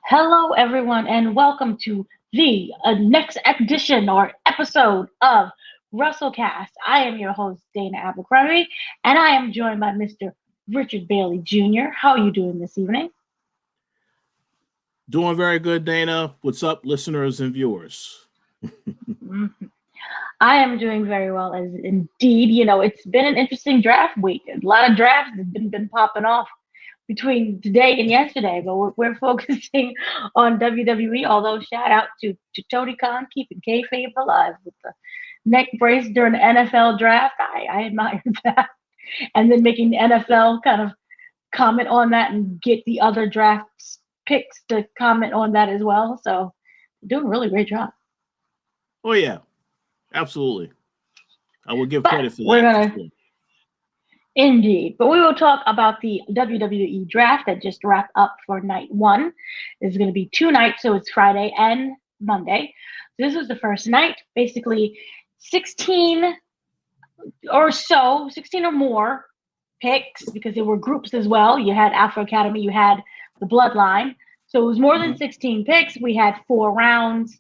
Hello, everyone, and welcome to the next edition or episode of WrestleCast. I am your host, Dana Abercrombie, and I am joined by Mr. Richard Bailey Jr. How are you doing this evening? Doing very good, Dana. What's up, listeners and viewers? I am doing very well, as indeed. It's been an interesting draft week. A lot of drafts have been popping off between today and yesterday, but we're focusing on WWE. Although shout out to Tony Khan keeping kayfabe alive with the neck brace during the NFL draft. I admire that, and then making the NFL kind of comment on that and get the other drafts picks to comment on that as well. So doing a really great job. Oh yeah, absolutely. I will give credit for that. We're gonna. Indeed. But we will talk about the WWE Draft that just wrapped up for night one. It's going to be 2 nights, so it's Friday and Monday. So this was the first night. Basically, 16 or more picks, because there were groups as well. You had Afro Academy, you had the Bloodline. So it was more than 16 picks. We had 4 rounds.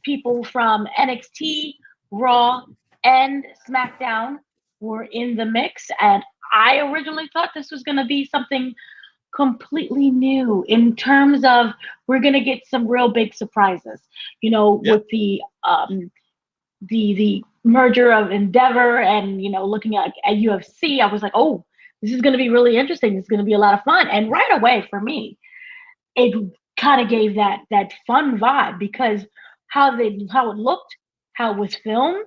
People from NXT, RAW, and SmackDown were in the mix, and I originally thought this was going to be something completely new in terms of we're going to get some real big surprises. With the merger of Endeavor and looking at UFC, I was like, oh, this is going to be really interesting. It's going to be a lot of fun, and right away for me, it kind of gave that fun vibe because how it looked, how it was filmed.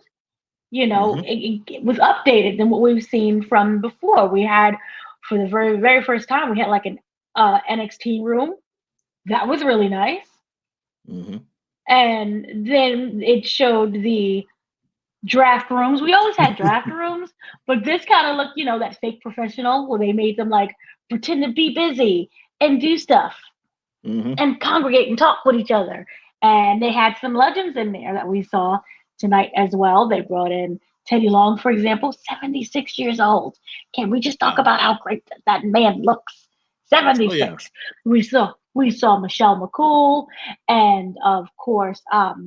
It was updated than what we've seen from before. We had, for the very, very first time, we had like an NXT room. That was really nice. And then it showed the draft rooms. We always had draft rooms, but this kind of looked, that fake professional where they made them like pretend to be busy and do stuff and congregate and talk with each other. And they had some legends in there that we saw tonight as well. They brought in Teddy Long, for example, 76 years old. Can we just talk about how great that man looks? 76. Oh, yeah. We saw Michelle McCool, and of course, what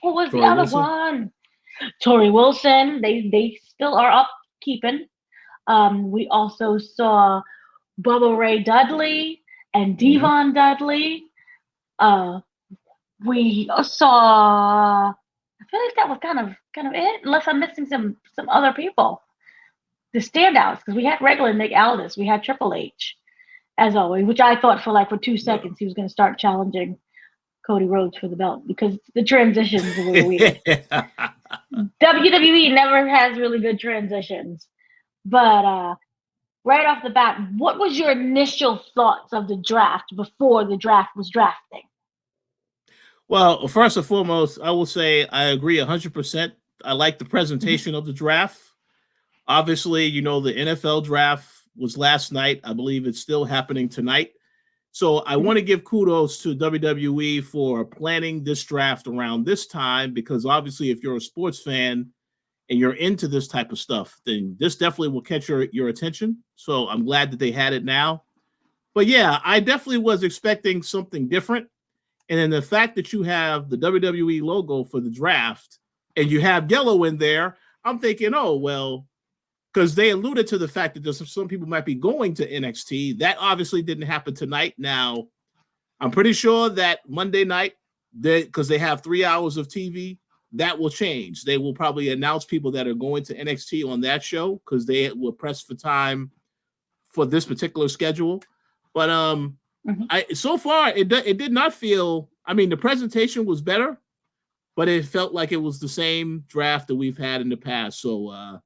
was Tori the other Wilson. One? Tori Wilson. They still are up keeping. We also saw Bubba Ray Dudley and Devon Dudley. We saw. I feel like that was kind of it, unless I'm missing some other people. The standouts, because we had regular Nick Aldis, we had Triple H, as always, which I thought for 2 seconds he was going to start challenging Cody Rhodes for the belt because the transitions were weird. WWE never has really good transitions. But right off the bat, what was your initial thoughts of the draft before the draft was drafting? Well, first and foremost, I will say I agree 100%. I like the presentation of the draft. Obviously, the NFL draft was last night. I believe it's still happening tonight. So I want to give kudos to WWE for planning this draft around this time, because obviously if you're a sports fan and you're into this type of stuff, then this definitely will catch your attention. So I'm glad that they had it now. But yeah, I definitely was expecting something different. And then the fact that you have the WWE logo for the draft and you have yellow in there, I'm thinking, oh, well, because they alluded to the fact that some people might be going to NXT. That obviously didn't happen tonight. Now, I'm pretty sure that Monday night, because they have 3 hours of TV, that will change. They will probably announce people that are going to NXT on that show because they were pressed for time for this particular schedule. But so far, it did not feel. I mean, the presentation was better, but it felt like it was the same draft that we've had in the past. So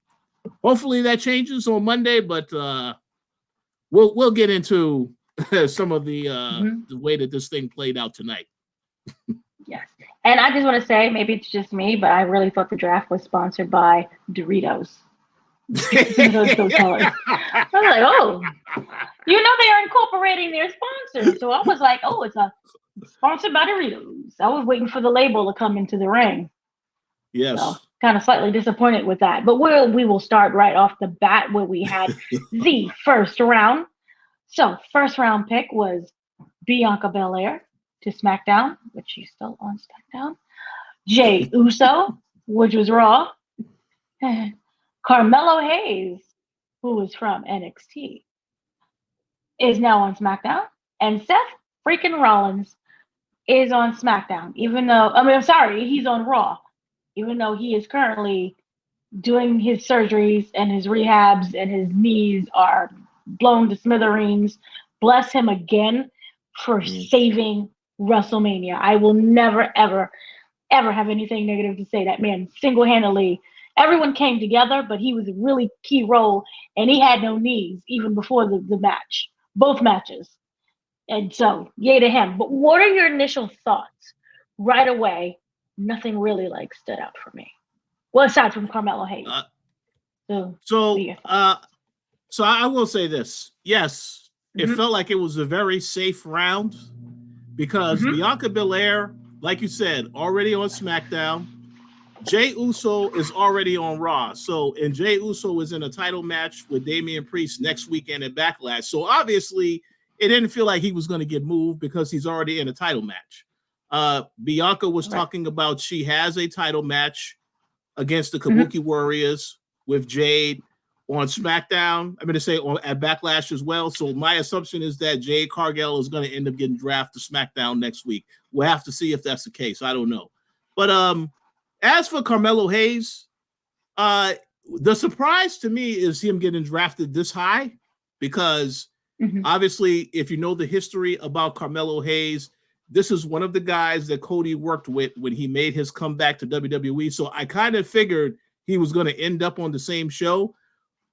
hopefully that changes on Monday. But we'll get into some of the way that this thing played out tonight. Yes, and I just want to say, maybe it's just me, but I really thought the draft was sponsored by Doritos. Those colors. I was like, oh, they are incorporating their sponsors. So I was like, oh, it's a sponsored by Doritos. I was waiting for the label to come into the ring. Yes. So, kind of slightly disappointed with that. But we will start right off the bat where we had the first round. So first round pick was Bianca Belair to SmackDown, which she's still on SmackDown. Jey Uso, which was Raw. Carmelo Hayes, who was from NXT, is now on SmackDown. And Seth freaking Rollins is on SmackDown, he's on Raw, even though he is currently doing his surgeries and his rehabs and his knees are blown to smithereens. Bless him again for saving WrestleMania. I will never, ever, ever have anything negative to say. That man single-handedly, everyone came together, but he was a really key role, and he had no knees even before the match, both matches. And so, yay to him. But what are your initial thoughts? Right away, nothing really stood out for me. Well, aside from Carmelo Hayes. So I will say this. Yes, it felt like it was a very safe round because Bianca Belair, like you said, already on SmackDown. Jey Uso is already on Raw. And Jey Uso is in a title match with Damian Priest next weekend at Backlash. So obviously, it didn't feel like he was going to get moved because he's already in a title match. Bianca was talking about she has a title match against the Kabuki Warriors with Jade on SmackDown. I'm going to say at Backlash as well. So my assumption is that Jade Cargill is going to end up getting drafted to SmackDown next week. We'll have to see if that's the case. I don't know. But as for Carmelo Hayes, the surprise to me is him getting drafted this high because obviously, if you know the history about Carmelo Hayes, this is one of the guys that Cody worked with when he made his comeback to WWE. So I kind of figured he was going to end up on the same show.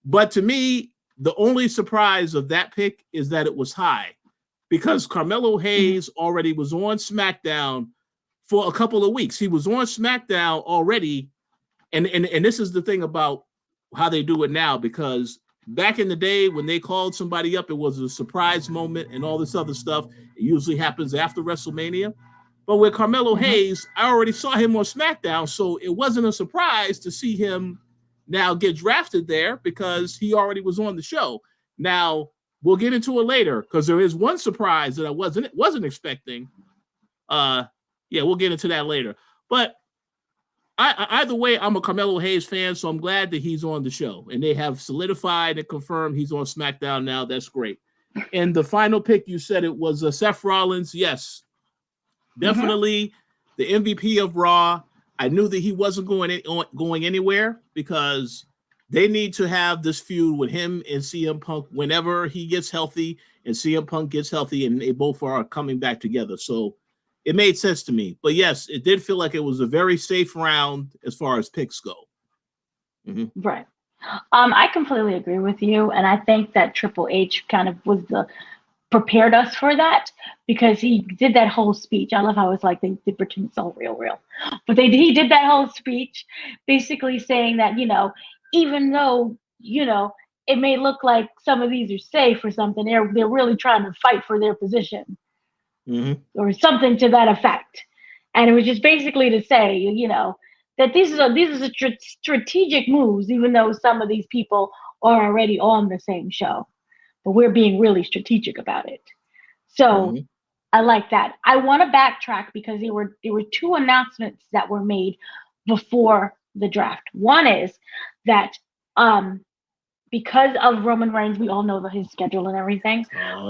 But to me, the only surprise of that pick is that it was high because Carmelo Hayes already was on SmackDown for a couple of weeks. He was on SmackDown already. And this is the thing about how they do it now, because back in the day when they called somebody up, it was a surprise moment and all this other stuff. It usually happens after WrestleMania. But with Carmelo Hayes, I already saw him on SmackDown, so it wasn't a surprise to see him now get drafted there because he already was on the show. Now, we'll get into it later because there is one surprise that I wasn't expecting. We'll get into that later. But either way, I'm a Carmelo Hayes fan, so I'm glad that he's on the show. And they have solidified and confirmed he's on SmackDown now. That's great. And the final pick, you said it was Seth Rollins. Yes, definitely the MVP of Raw. I knew that he wasn't going anywhere because they need to have this feud with him and CM Punk whenever he gets healthy and CM Punk gets healthy, and they both are coming back together. So it made sense to me. But yes, it did feel like it was a very safe round as far as picks go. Right. I completely agree with you. And I think that Triple H kind of prepared us for that because he did that whole speech. I love how it's like they pretend it's all real. But he did that whole speech basically saying that, even though, it may look like some of these are safe or something, they're really trying to fight for their position. Or something to that effect. And it was just basically to say, that these are strategic moves, even though some of these people are already on the same show. But we're being really strategic about it. So I like that. I want to backtrack because there were two announcements that were made before the draft. One is that because of Roman Reigns, we all know his schedule and everything.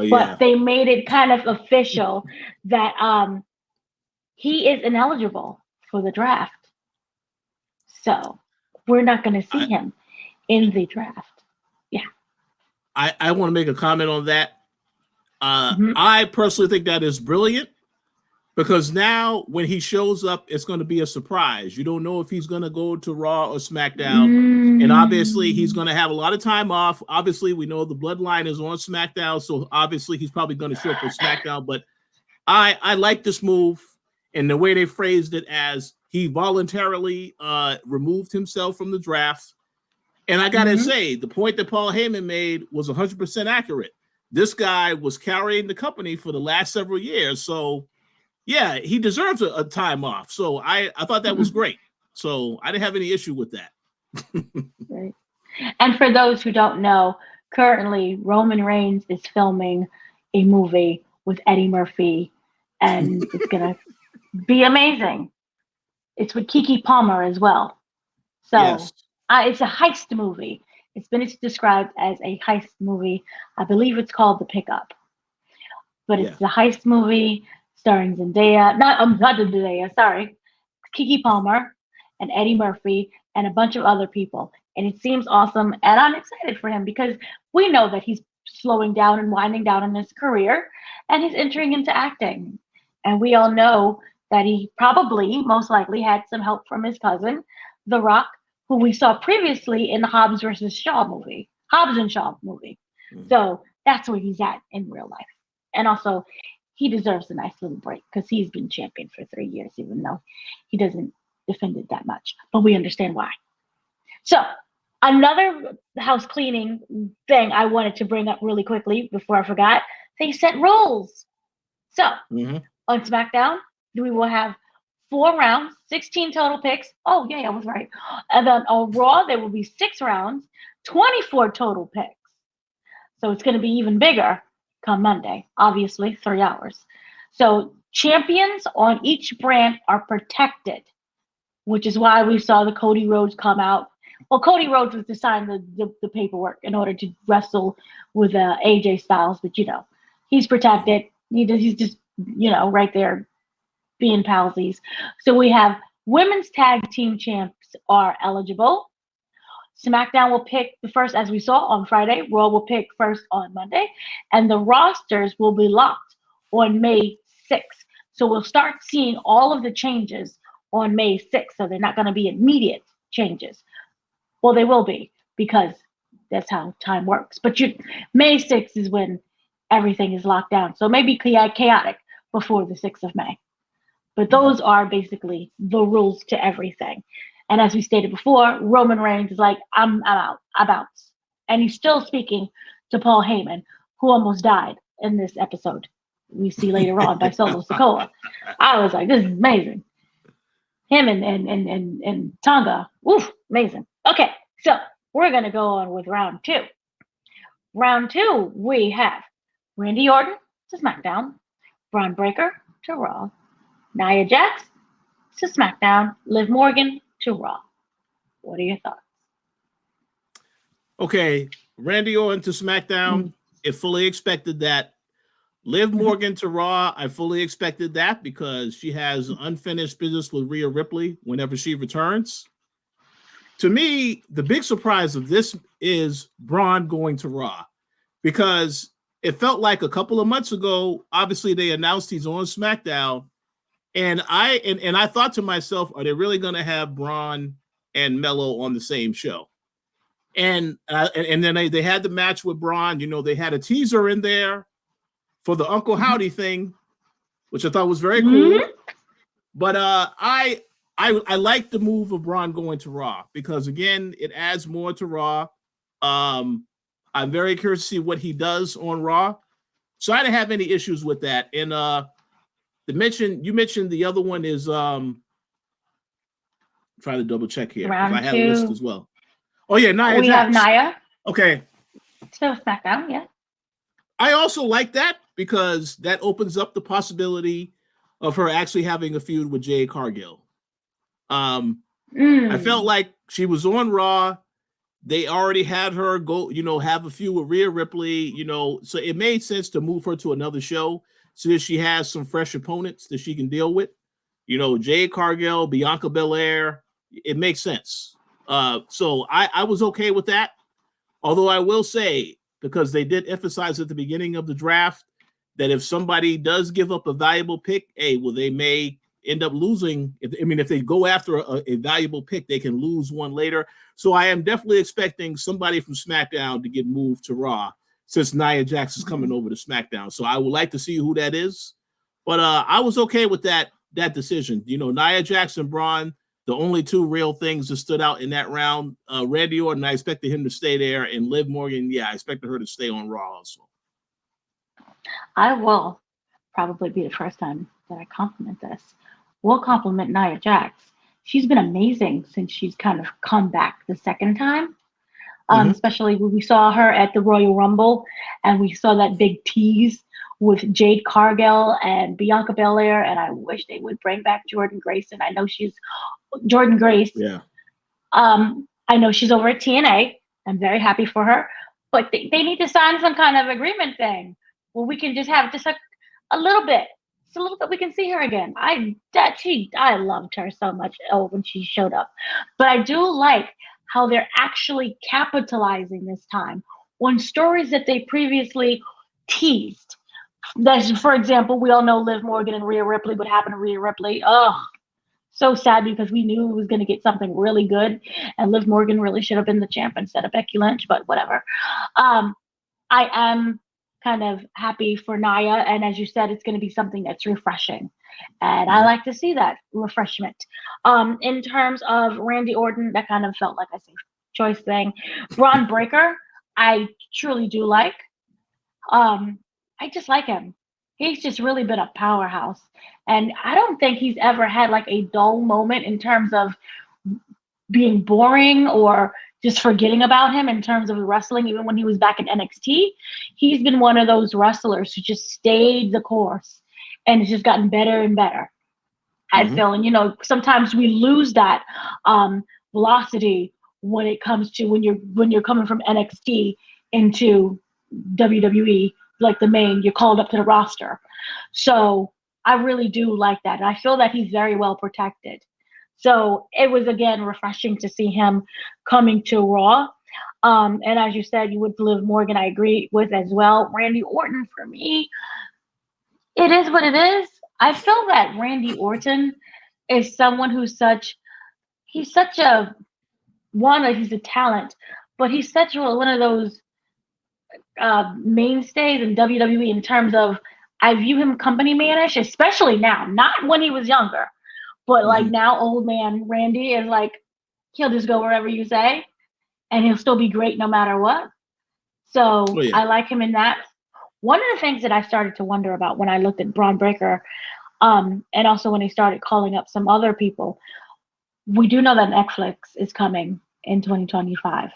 But they made it kind of official that he is ineligible for the draft. So we're not going to see him in the draft. Yeah. I want to make a comment on that. I personally think that is brilliant because now when he shows up, it's going to be a surprise. You don't know if he's going to go to Raw or SmackDown. And obviously he's going to have a lot of time off. Obviously we know the Bloodline is on SmackDown. So obviously he's probably going to show up on SmackDown, but I like this move and the way they phrased it as he voluntarily removed himself from the draft. And I got to say, the point that Paul Heyman made was 100% accurate. This guy was carrying the company for the last several years. So yeah, he deserves a time off. So I thought that was great. So I didn't have any issue with that. Right. And for those who don't know, currently Roman Reigns is filming a movie with Eddie Murphy, and it's gonna be amazing. It's with Keke Palmer as well. So Yes. it's a heist movie. It's been described as a heist movie. I believe it's called The Pickup, but Yeah. it's a heist movie starring Zendaya. Not Zendaya. Sorry, Keke Palmer and Eddie Murphy and a bunch of other people. And it seems awesome. And I'm excited for him because we know that he's slowing down and winding down in his career and he's entering into acting. And we all know that he probably, most likely, had some help from his cousin, The Rock, who we saw previously in the Hobbs versus Shaw movie, Hobbs and Shaw movie. Mhm. So that's where he's at in real life. And also, he deserves a nice little break because he's been champion for 3 years, even though he doesn't defend it that much. But we understand why. So, another house cleaning thing I wanted to bring up really quickly before I forgot, they set rules. So, on SmackDown, we will have 4 rounds, 16 total picks. Oh, yeah, I was right. And then on Raw, there will be 6 rounds, 24 total picks. So it's going to be even bigger come Monday, obviously, 3 hours. So champions on each brand are protected, which is why we saw the Cody Rhodes come out. Well, Cody Rhodes was to sign the paperwork in order to wrestle with AJ Styles, but he's protected. He's just right there being palsies. So we have women's tag team champs are eligible. SmackDown will pick the first, as we saw on Friday. Raw will pick first on Monday. And the rosters will be locked on May 6th. So we'll start seeing all of the changes on May 6th. So they're not going to be immediate changes. Well, they will be because that's how time works. But May 6th is when everything is locked down. So maybe chaotic before the 6th of May. But those are basically the rules to everything. And as we stated before, Roman Reigns is like, I'm out. I bounce. And he's still speaking to Paul Heyman, who almost died in this episode. We see later on by Solo Sikoa. I was like, this is amazing. Him and Tonga. Oof, amazing. Okay, so we're going to go on with round 2. Round 2, we have Randy Orton to SmackDown, Bron Breakker to Raw, Nia Jax to SmackDown, Liv Morgan to Raw. What are your thoughts? Okay, Randy Orton to SmackDown. It fully expected that. Liv Morgan to Raw. I fully expected that because she has unfinished business with Rhea Ripley whenever she returns. To me, the big surprise of this is Braun going to Raw because it felt like a couple of months ago, obviously they announced he's on SmackDown. And I thought to myself, are they really going to have Braun and Melo on the same show? And then they had the match with Braun. They had a teaser in there for the Uncle Howdy thing, which I thought was very cool. But I like the move of Braun going to Raw because, again, it adds more to Raw. I'm very curious to see what he does on Raw. So I didn't have any issues with that. And you mentioned the other one is trying to double check here because I had a list as well. Oh yeah, Nia We Jax. have Nia. Okay. So SmackDown, yeah. I also like that because that opens up the possibility of her actually having a feud with Jade Cargill. I felt like she was on Raw. They already had her go, have a feud with Rhea Ripley, so it made sense to move her to another show so that she has some fresh opponents that she can deal with. Jade Cargill, Bianca Belair, it makes sense. So I was okay with that. Although I will say, because they did emphasize at the beginning of the draft that if somebody does give up a valuable pick, they may end up losing. If they go after a valuable pick, they can lose one later. So I am definitely expecting somebody from SmackDown to get moved to Raw since Nia Jax is coming over to SmackDown. So I would like to see who that is. But I was okay with that decision. Nia Jax and Braun, the only 2 real things that stood out in that round. Randy Orton, I expected him to stay there. And Liv Morgan, I expected her to stay on Raw also. I will probably be the first time that I compliment this. We'll compliment Nia Jax. She's been amazing since she's kind of come back the second time. Especially when we saw her at the Royal Rumble and we saw that big tease with Jade Cargill and Bianca Belair, and I wish they would bring back Jordan Grace. And I know she's Jordan Grace. Yeah. I know she's over at TNA. I'm very happy for her, but they need to sign some kind of agreement thing where we can just have just a little bit, just a little bit. We can see her again. I loved her so much when she showed up, but I do like how they're actually capitalizing this time on stories that they previously teased. That's, for example, we all know Liv Morgan and Rhea Ripley. What happened to Rhea Ripley? Oh, so sad because we knew it was going to get something really good, and Liv Morgan really should have been the champ instead of Becky Lynch, but whatever. I am kind of happy for Nia, and as you said, it's going to be something that's refreshing, and I like to see that refreshment. In terms of Randy Orton, that kind of felt like a safe choice thing. Bron Breakker, I truly do like. I just like him. He's just really been a powerhouse. And I don't think he's ever had like a dull moment in terms of being boring or just forgetting about him in terms of wrestling. Even when he was back in NXT, he's been one of those wrestlers who just stayed the course and it's just gotten better and better. I feel, and sometimes we lose that velocity when it comes to when you're coming from NXT into WWE, like the main, you're called up to the roster. So I really do like that. And I feel that he's very well protected. So it was, again, refreshing to see him coming to Raw. And as you said, you would Liv Morgan, I agree with as well. Randy Orton, for me, it is what it is. I feel that Randy Orton is someone he's such a talent, but he's such one of those mainstays in WWE in terms of I view him company manish, especially now, not when he was younger, but like now old man Randy is like, he'll just go wherever you say and he'll still be great no matter what. So I like him in that. One of the things that I started to wonder about when I looked at Bron Breakker, and also when he started calling up some other people, we do know that Netflix is coming in 2025.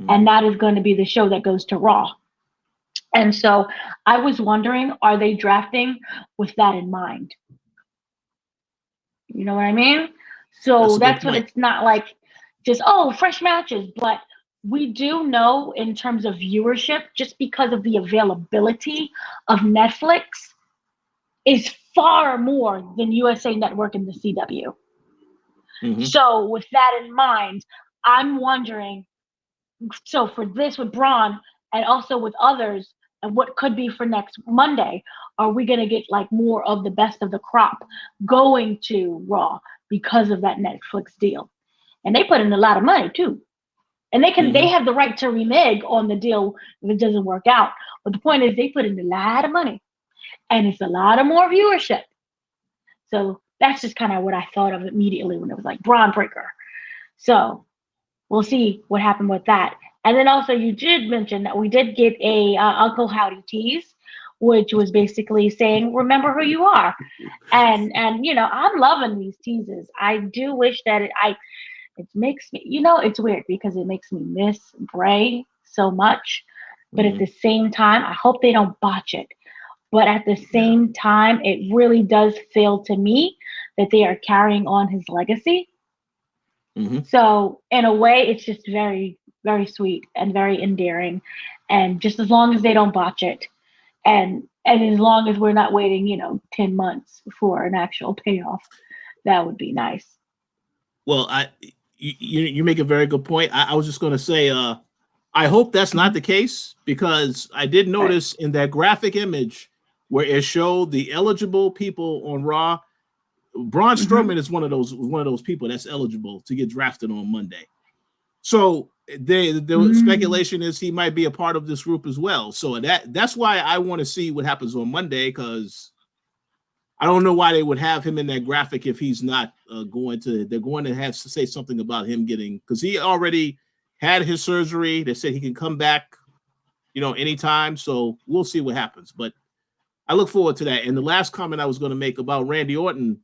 And that is going to be the show that goes to Raw. And so I was wondering, are they drafting with that in mind? You know what I mean? So that's what it's not like just, fresh matches. But we do know in terms of viewership, just because of the availability of Netflix, is far more than USA Network and the CW. So with that in mind, I'm wondering, so for this with Bron and also with others, and what could be for next Monday, are we going to get like more of the best of the crop going to Raw because of that Netflix deal? And they put in a lot of money too. And they have the right to renege on the deal if it doesn't work out. But the point is they put in a lot of money and it's a lot of more viewership. So that's just kind of what I thought of immediately when it was like Bron Breakker. So we'll see what happened with that. And then also you did mention that we did get a Uncle Howdy tease, which was basically saying, remember who you are. And I'm loving these teases. I do wish that it makes me, it's weird because it makes me miss Bray so much. But at the same time, I hope they don't botch it. But at the same time, it really does feel to me that they are carrying on his legacy. So in a way, it's just very, very sweet and very endearing. And just as long as they don't botch it, and as long as we're not waiting, 10 months for an actual payoff, that would be nice. Well, you make a very good point. I was just going to say, I hope that's not the case, because I did notice in that graphic image where it showed the eligible people on Raw, Braun Strowman is one of those people that's eligible to get drafted on Monday. So the speculation is he might be a part of this group as well. So that's why I want to see what happens on Monday, because I don't know why they would have him in that graphic if he's not they're going to have to say something about him getting, because he already had his surgery. They said he can come back, anytime. So we'll see what happens. But I look forward to that. And the last comment I was going to make about Randy Orton,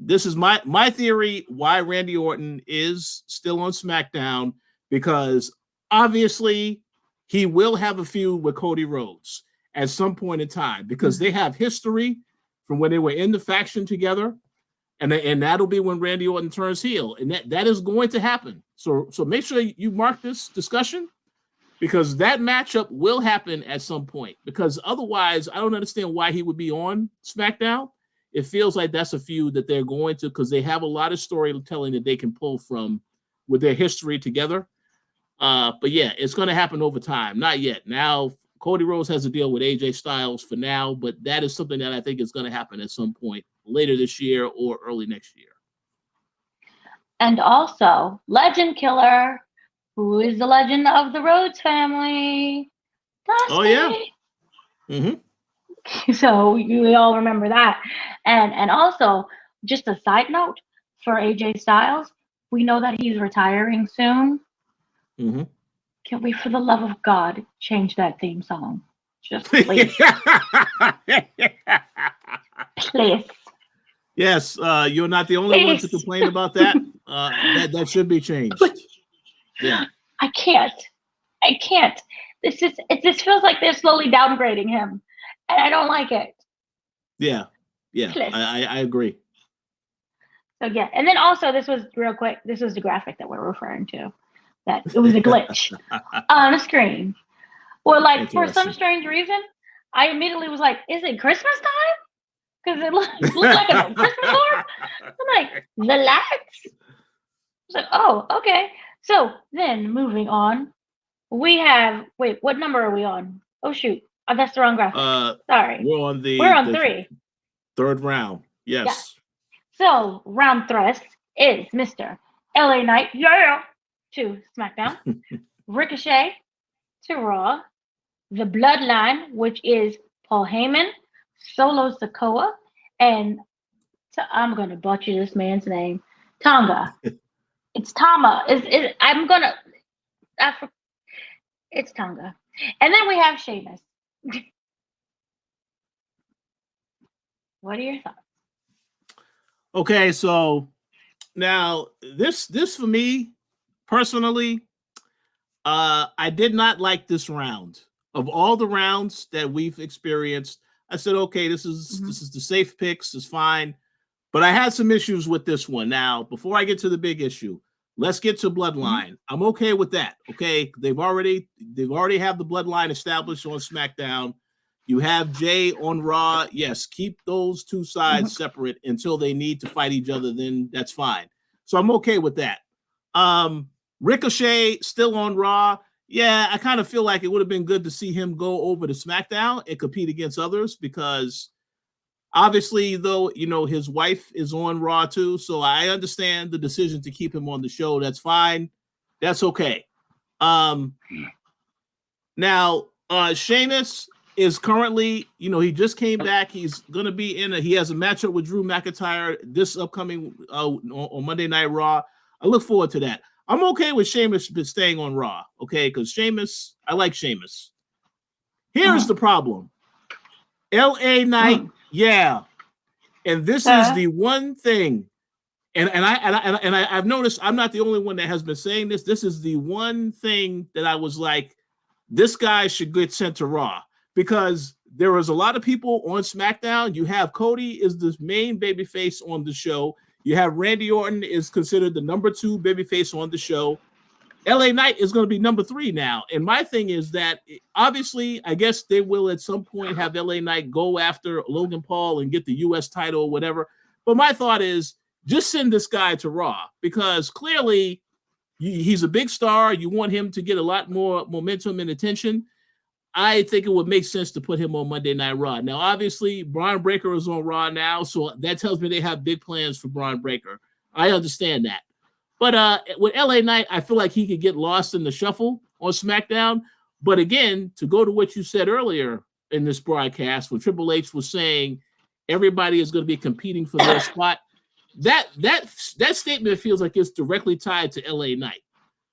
this is my theory why Randy Orton is still on SmackDown, because obviously he will have a feud with Cody Rhodes. at some point in time because they have history from when they were in the faction together. And that'll be when Randy Orton turns heel. And that is going to happen. So make sure you mark this discussion because that matchup will happen at some point. Because otherwise, I don't understand why he would be on SmackDown. It feels like that's a feud that they're going to because they have a lot of storytelling that they can pull from with their history together. But yeah, it's going to happen over time. Not yet. Now, Cody Rhodes has a deal with AJ Styles for now, but that is something that I think is going to happen at some point later this year or early next year. And also, Legend Killer, who is the legend of the Rhodes family. Dusty. Oh, yeah. Mm-hmm. So we all remember that. And also, just a side note for AJ Styles, we know that he's retiring soon. Mm-hmm. Can we, for the love of God, change that theme song? Just please. Please. Yes, you're not the only one to complain about that. That should be changed. Yeah. I can't. This feels like they're slowly downgrading him, and I don't like it. Yeah. I agree. So yeah, and then also this was real quick. This was the graphic that we're referring to. That it was a glitch on the screen. Or like for some strange reason, I immediately was like, "Is it Christmas time?" Because it looked like a Christmas orb. I'm like, the lights. I was like, oh, okay. So then moving on, we have what number are we on? Oh shoot, that's the wrong graphic. Sorry, we're on 3. Third round. Yes. Yeah. So round 3 is Mr. LA Knight, to SmackDown, Ricochet to Raw, the Bloodline, which is Paul Heyman, Solo Sikoa, and I'm gonna butcher this man's name, Tonga. It's Tama. It's Tonga, and then we have Sheamus. What are your thoughts? Okay, so now this for me personally, I did not like this round. Of all the rounds that we've experienced, I said, okay, this is the safe picks, it's fine. But I had some issues with this one. Now, before I get to the big issue, let's get to Bloodline. I'm okay with that. Okay, they've already have the Bloodline established on SmackDown. You have Jey on Raw. Yes, keep those two sides separate until they need to fight each other. Then that's fine. So I'm okay with that. Ricochet still on Raw. Yeah, I kind of feel like it would have been good to see him go over to SmackDown and compete against others because obviously, though, his wife is on Raw too. So I understand the decision to keep him on the show. That's fine. That's okay. Now, Sheamus is currently, he just came back. He's going to be he has a matchup with Drew McIntyre this upcoming on Monday Night Raw. I look forward to that. I'm okay with Sheamus staying on Raw, okay? Because I like Sheamus. Here's the problem. LA Knight, yeah. And this is the one thing, and I've noticed I'm not the only one that has been saying this. This is the one thing that I was like, this guy should get sent to Raw because there was a lot of people on SmackDown. You have Cody is the main babyface on the show. You have Randy Orton is considered the number 2 babyface on the show. LA Knight is going to be number 3 now. And my thing is that obviously, I guess they will at some point have LA Knight go after Logan Paul and get the US title or whatever. But my thought is just send this guy to Raw because clearly he's a big star. You want him to get a lot more momentum and attention. I think it would make sense to put him on Monday Night Raw. Now, obviously, Bron Breakker is on Raw now, so that tells me they have big plans for Bron Breakker. I understand that. But with LA Knight, I feel like he could get lost in the shuffle on SmackDown. But again, to go to what you said earlier in this broadcast, when Triple H was saying everybody is going to be competing for their spot, that statement feels like it's directly tied to LA Knight.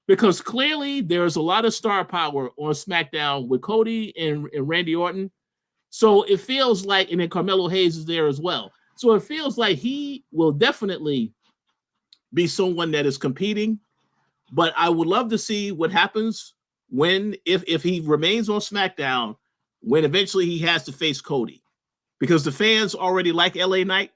Because clearly there's a lot of star power on SmackDown with Cody and Randy Orton. So it feels like, and then Carmelo Hayes is there as well. So it feels like he will definitely be someone that is competing. But I would love to see what happens if he remains on SmackDown, when eventually he has to face Cody, because the fans already like LA Knight.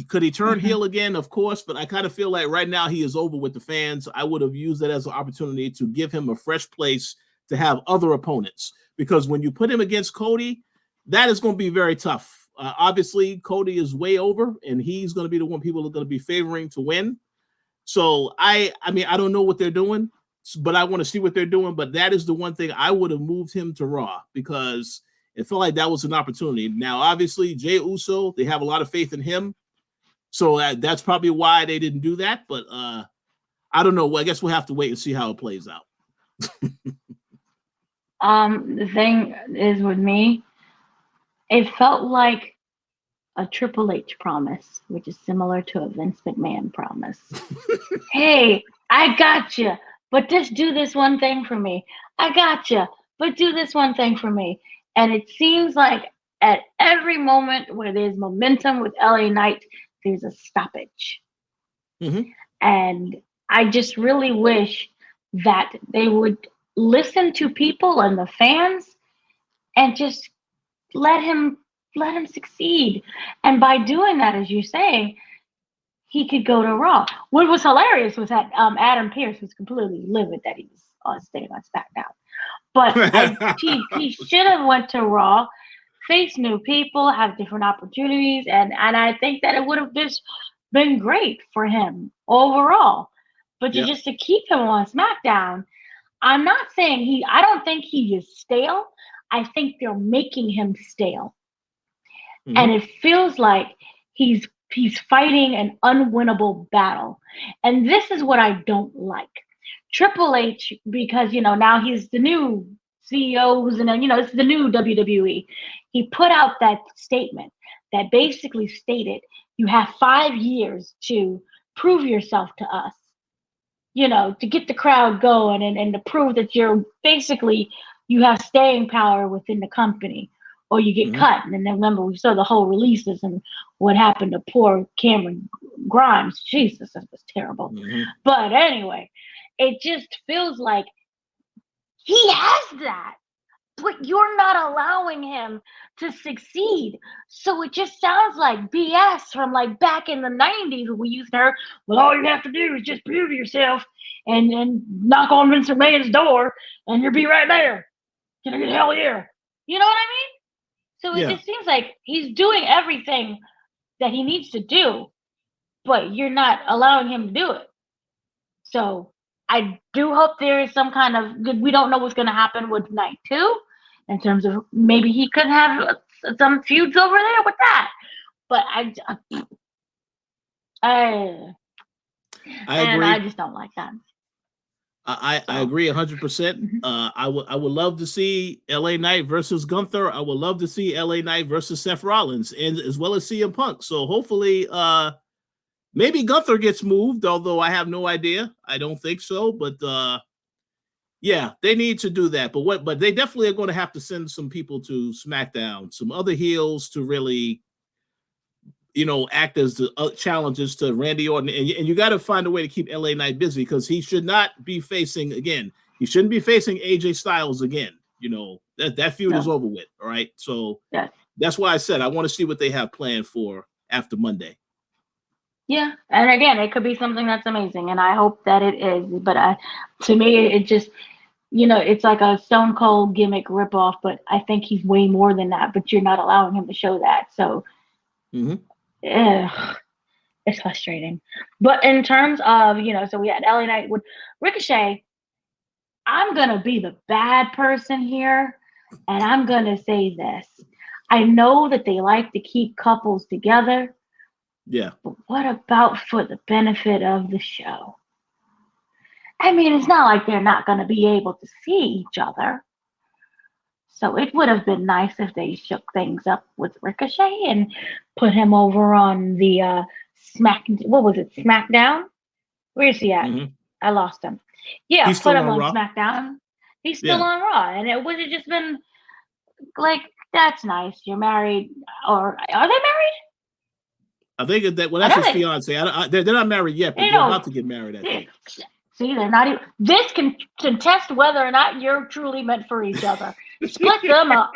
Could he turn heel again? Of course, but I kind of feel like right now he is over with the fans. I would have used it as an opportunity to give him a fresh place to have other opponents, because when you put him against Cody, that is going to be very tough. Obviously, Cody is way over, and he's going to be the one people are going to be favoring to win. So I mean, I don't know what they're doing, but I want to see what they're doing. But that is the one thing I would have moved him to Raw, because it felt like that was an opportunity. Now, obviously, Jey Uso, they have a lot of faith in him, so that's probably why they didn't do that. But I don't know. Well, I guess we'll have to wait and see how it plays out. The thing is with me, it felt like a Triple H promise, which is similar to a Vince McMahon promise. Hey, I got you, but just do this one thing for me. I got you, but do this one thing for me. And it seems like at every moment where there's momentum with LA Knight, there's a stoppage. And I just really wish that they would listen to people and the fans and just let him succeed. And by doing that, as you say, he could go to Raw. What was hilarious was that Adam Pearce was completely livid that he was staying on SmackDown. But he should have went to Raw, face new people, have different opportunities, and I think that it would have just been great for him overall. But just to keep him on SmackDown, I'm not saying I don't think he is stale. I think they're making him stale. And it feels like he's fighting an unwinnable battle. And this is what I don't like. Triple H, because, now he's the new CEO, it's the new WWE. He put out that statement that basically stated, you have 5 years to prove yourself to us, to get the crowd going and to prove that you have staying power within the company, or you get cut. And then remember, we saw the whole releases and what happened to poor Cameron Grimes. Jesus, that was terrible. But anyway, it just feels like he has that, but you're not allowing him to succeed. So it just sounds like BS from like back in the 90s when we used to hear, well, all you have to do is just prove yourself and knock on Vince McMahon's door and you'll be right there. Hell yeah. You know what I mean? So it just seems like he's doing everything that he needs to do, but you're not allowing him to do it. So I do hope there is some kind of, we don't know what's going to happen with Night 2 in terms of maybe he could have some feuds over there with that. But I agree. I just don't like that. I agree 100%. I would love to see LA Knight versus Gunther. I would love to see LA Knight versus Seth Rollins, and as well as CM Punk. So hopefully, maybe Gunther gets moved, although I have no idea. I don't think so, but yeah, they need to do that. But they definitely are going to have to send some people to SmackDown, some other heels to really, act as the challenges to Randy Orton. And you got to find a way to keep LA Knight busy, because he should not be facing again. He shouldn't be facing AJ Styles again. That feud is over with. All right. So that's why I said I want to see what they have planned for after Monday. Yeah. And again, it could be something that's amazing. And I hope that it is. But to me, it just, it's like a Stone Cold gimmick ripoff. But I think he's way more than that. But you're not allowing him to show that. So it's frustrating. But in terms of, so we had LA Knight with Ricochet. I'm going to be the bad person here, and I'm going to say this. I know that they like to keep couples together. Yeah. But what about for the benefit of the show? I mean, it's not like they're not going to be able to see each other. So it would have been nice if they shook things up with Ricochet and put him over on the SmackDown? Where is he at? I lost him. Yeah, he's put him on Raw. SmackDown. He's still on Raw. And it would have just been like, that's nice. You're married. Or are they married? I think that's his fiance. They're not married yet, but they're about to get married, I think. See, they're not even. This can test whether or not you're truly meant for each other. Split them up.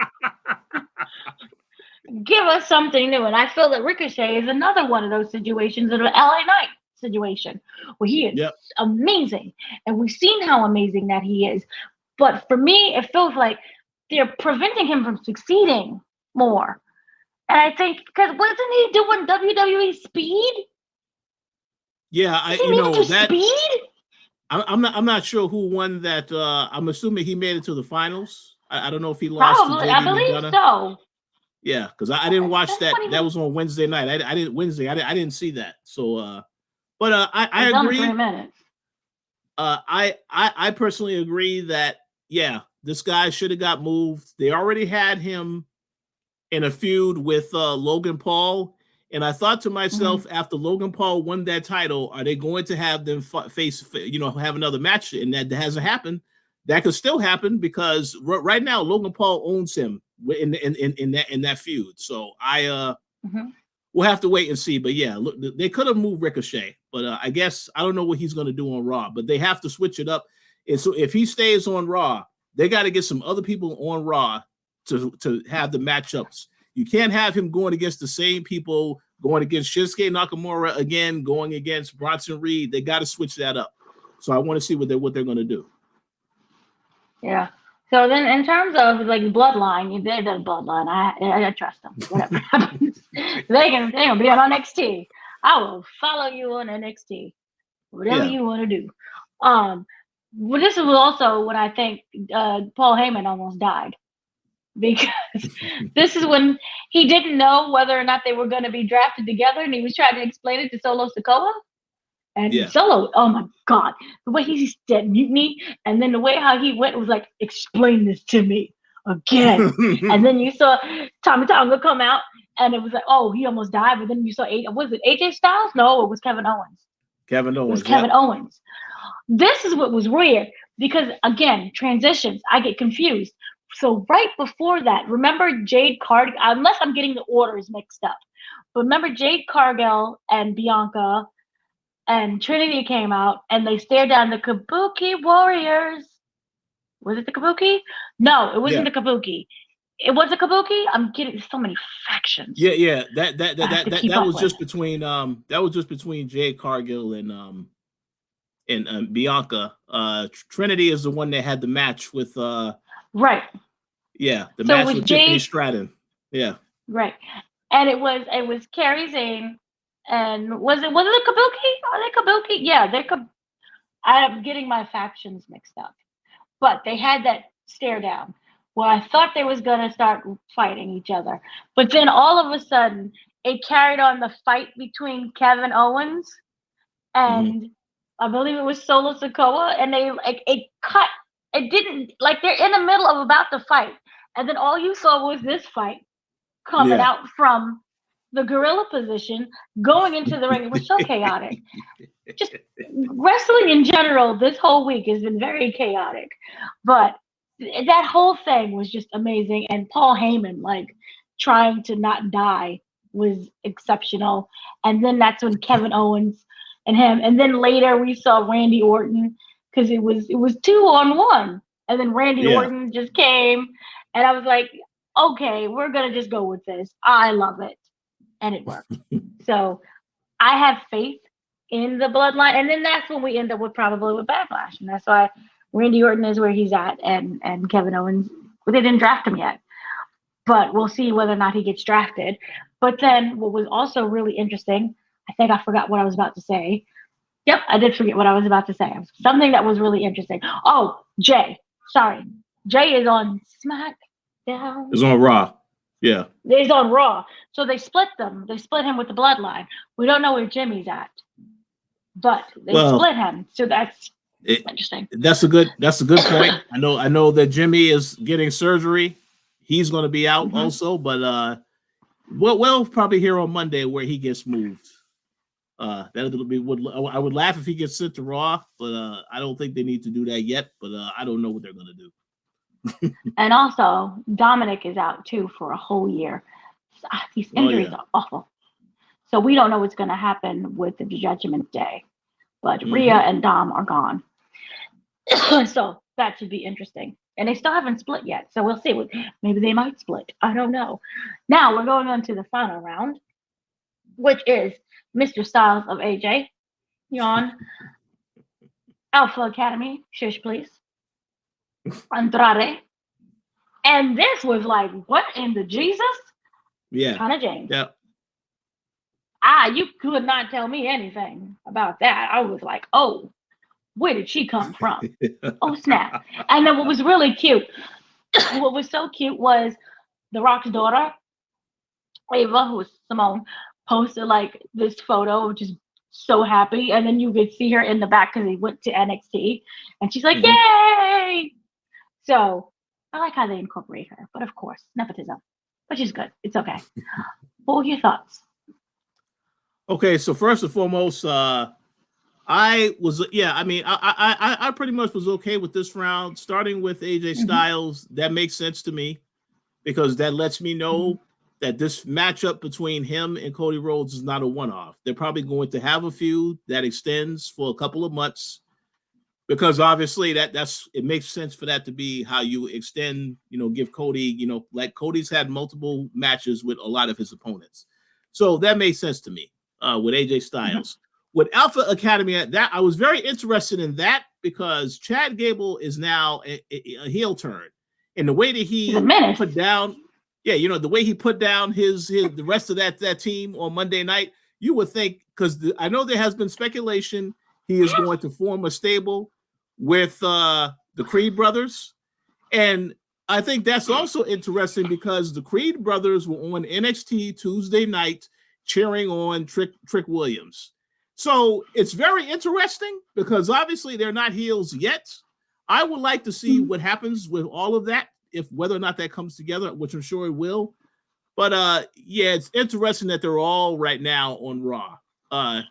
Give us something new. And I feel that Ricochet is another one of those situations, in an LA Knight situation, where he is amazing. And we've seen how amazing that he is. But for me, it feels like they're preventing him from succeeding more. And I think, because wasn't he doing WWE Speed? Yeah, Speed? I'm not sure who won that. I'm assuming he made it to the finals. I don't know if he lost. Probably, I believe so. Yeah, because I didn't watch that. That was on Wednesday night. I didn't see that. So, but I agree. 3 minutes. I personally agree that this guy should have got moved. They already had him in a feud with Logan Paul. And I thought to myself, after Logan Paul won that title, are they going to have them have another match? And that hasn't happened. That could still happen because right now Logan Paul owns him in that feud. So we'll have to wait and see. But yeah, look, they could have moved Ricochet, but I guess I don't know what he's going to do on Raw. But they have to switch it up. And so if he stays on Raw, they got to get some other people on Raw to have the matchups. You can't have him going against the same people, going against Shinsuke Nakamura again, going against Bronson Reed. They got to switch that up. So I want to see what they're going to do. Yeah. So then, in terms of like Bloodline, they're the Bloodline. I trust them. Whatever happens, they can be on NXT. I will follow you on NXT. Whatever you want to do. Well, this was also when I think Paul Heyman almost died. Because this is when he didn't know whether or not they were going to be drafted together, and he was trying to explain it to Solo Sikoa. And Solo, oh my God, the way he said mutiny, and then the way how he went was like, explain this to me again. And then you saw Tonga come out, and it was like, oh, he almost died. But then you saw, was it AJ Styles? No, it was Kevin Owens. Kevin Owens. It was Kevin Owens. This is what was weird, because again, transitions, I get confused. So right before that, remember Jade Cargill, unless I'm getting the orders mixed up, but remember Jade Cargill and Bianca and Trinity came out, and they stared down the Kabuki Warriors. Was it the Kabuki? No, it wasn't the Kabuki. It was a Kabuki. I'm getting so many factions. Yeah. That was just between Jade Cargill and Bianca. Trinity is the one that had the match with right. Yeah, the match with Tiffany Stratton. Yeah. Right. And it was Kairi Sane, and was it a Kabuki? Are they Kabuki? Yeah, I'm getting my factions mixed up. But they had that stare down where I thought they was gonna start fighting each other. But then all of a sudden it carried on the fight between Kevin Owens and I believe it was Solo Sikoa, and they it cut. It didn't, like, they're in the middle of about to fight, and then all you saw was this fight coming out from the gorilla position, going into the ring. It was so chaotic. Just wrestling in general this whole week has been very chaotic, but that whole thing was just amazing. And Paul Heyman, like, trying to not die was exceptional. And then that's when Kevin Owens and him, and then later we saw Randy Orton, because it was 2-on-1, and then Randy Orton just came, and I was like, okay, we're gonna just go with this. I love it, and it worked. So I have faith in the Bloodline, and then that's when we end up with Backlash, and that's why Randy Orton is where he's at, and Kevin Owens. Well, they didn't draft him yet, but we'll see whether or not he gets drafted. But then what was also really interesting, I think I forgot what I was about to say. Yep, I did forget what I was about to say. Something that was really interesting. Oh, Jey. Sorry. Jey is on SmackDown. It's on Raw. Yeah. He's on Raw. So they split them. They split him with the Bloodline. We don't know where Jimmy's at. But they split him. So that's interesting. That's a good point. I know that Jimmy is getting surgery. He's going to be out also, but we'll probably hear on Monday where he gets moved. I would laugh if he gets sent to Raw, but I don't think they need to do that yet. But I don't know what they're gonna do. And also, Dominic is out too for a whole year. These injuries are awful, so we don't know what's gonna happen with the Judgment Day. But Rhea and Dom are gone, so that should be interesting. And they still haven't split yet. So we'll see. Maybe they might split. I don't know. Now we're going on to the final round, which is Mr. Styles of AJ. Yawn. Alpha Academy. Shush, please. Andrade. And this was like, what in the Jesus? Yeah. Hannah James. Yeah. You could not tell me anything about that. I was like, oh, where did she come from? Oh, snap. And then what was really cute, what was so cute was The Rock's daughter, Ava, who was Simone, posted like this photo, just so happy. And then you could see her in the back because he went to NXT. And she's like, yay! So I like how they incorporate her. But of course, nepotism. But she's good. It's okay. What were your thoughts? Okay, so first and foremost, I pretty much was okay with this round, starting with AJ Styles. That makes sense to me because that lets me know that this matchup between him and Cody Rhodes is not a one-off. They're probably going to have a feud that extends for a couple of months because obviously it makes sense for that to be how you extend, give Cody, like Cody's had multiple matches with a lot of his opponents. So that makes sense to me. With AJ Styles. With Alpha Academy, that I was very interested in that because Chad Gable is now a heel turn. And the way that he put down, the way he put down the rest of that team on Monday night, you would think, because I know there has been speculation he is going to form a stable with the Creed brothers. And I think that's also interesting because the Creed brothers were on NXT Tuesday night cheering on Trick Williams. So it's very interesting because obviously they're not heels yet. I would like to see what happens with all of that, whether or not that comes together, which I'm sure it will. But it's interesting that they're all right now on Raw.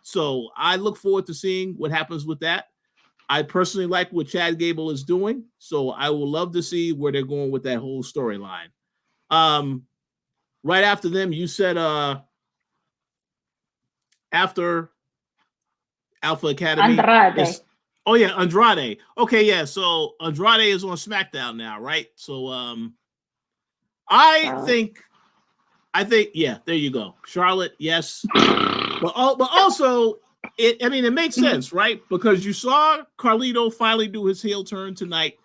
So I look forward to seeing what happens with that. I personally like what Chad Gable is doing, so I will love to see where they're going with that whole storyline. Right after them, you said after Alpha Academy. Andrade. Andrade. Okay, yeah. So Andrade is on SmackDown now, right? So I think, yeah, there you go. Charlotte, yes. but also, it makes sense, right? Because you saw Carlito finally do his heel turn tonight.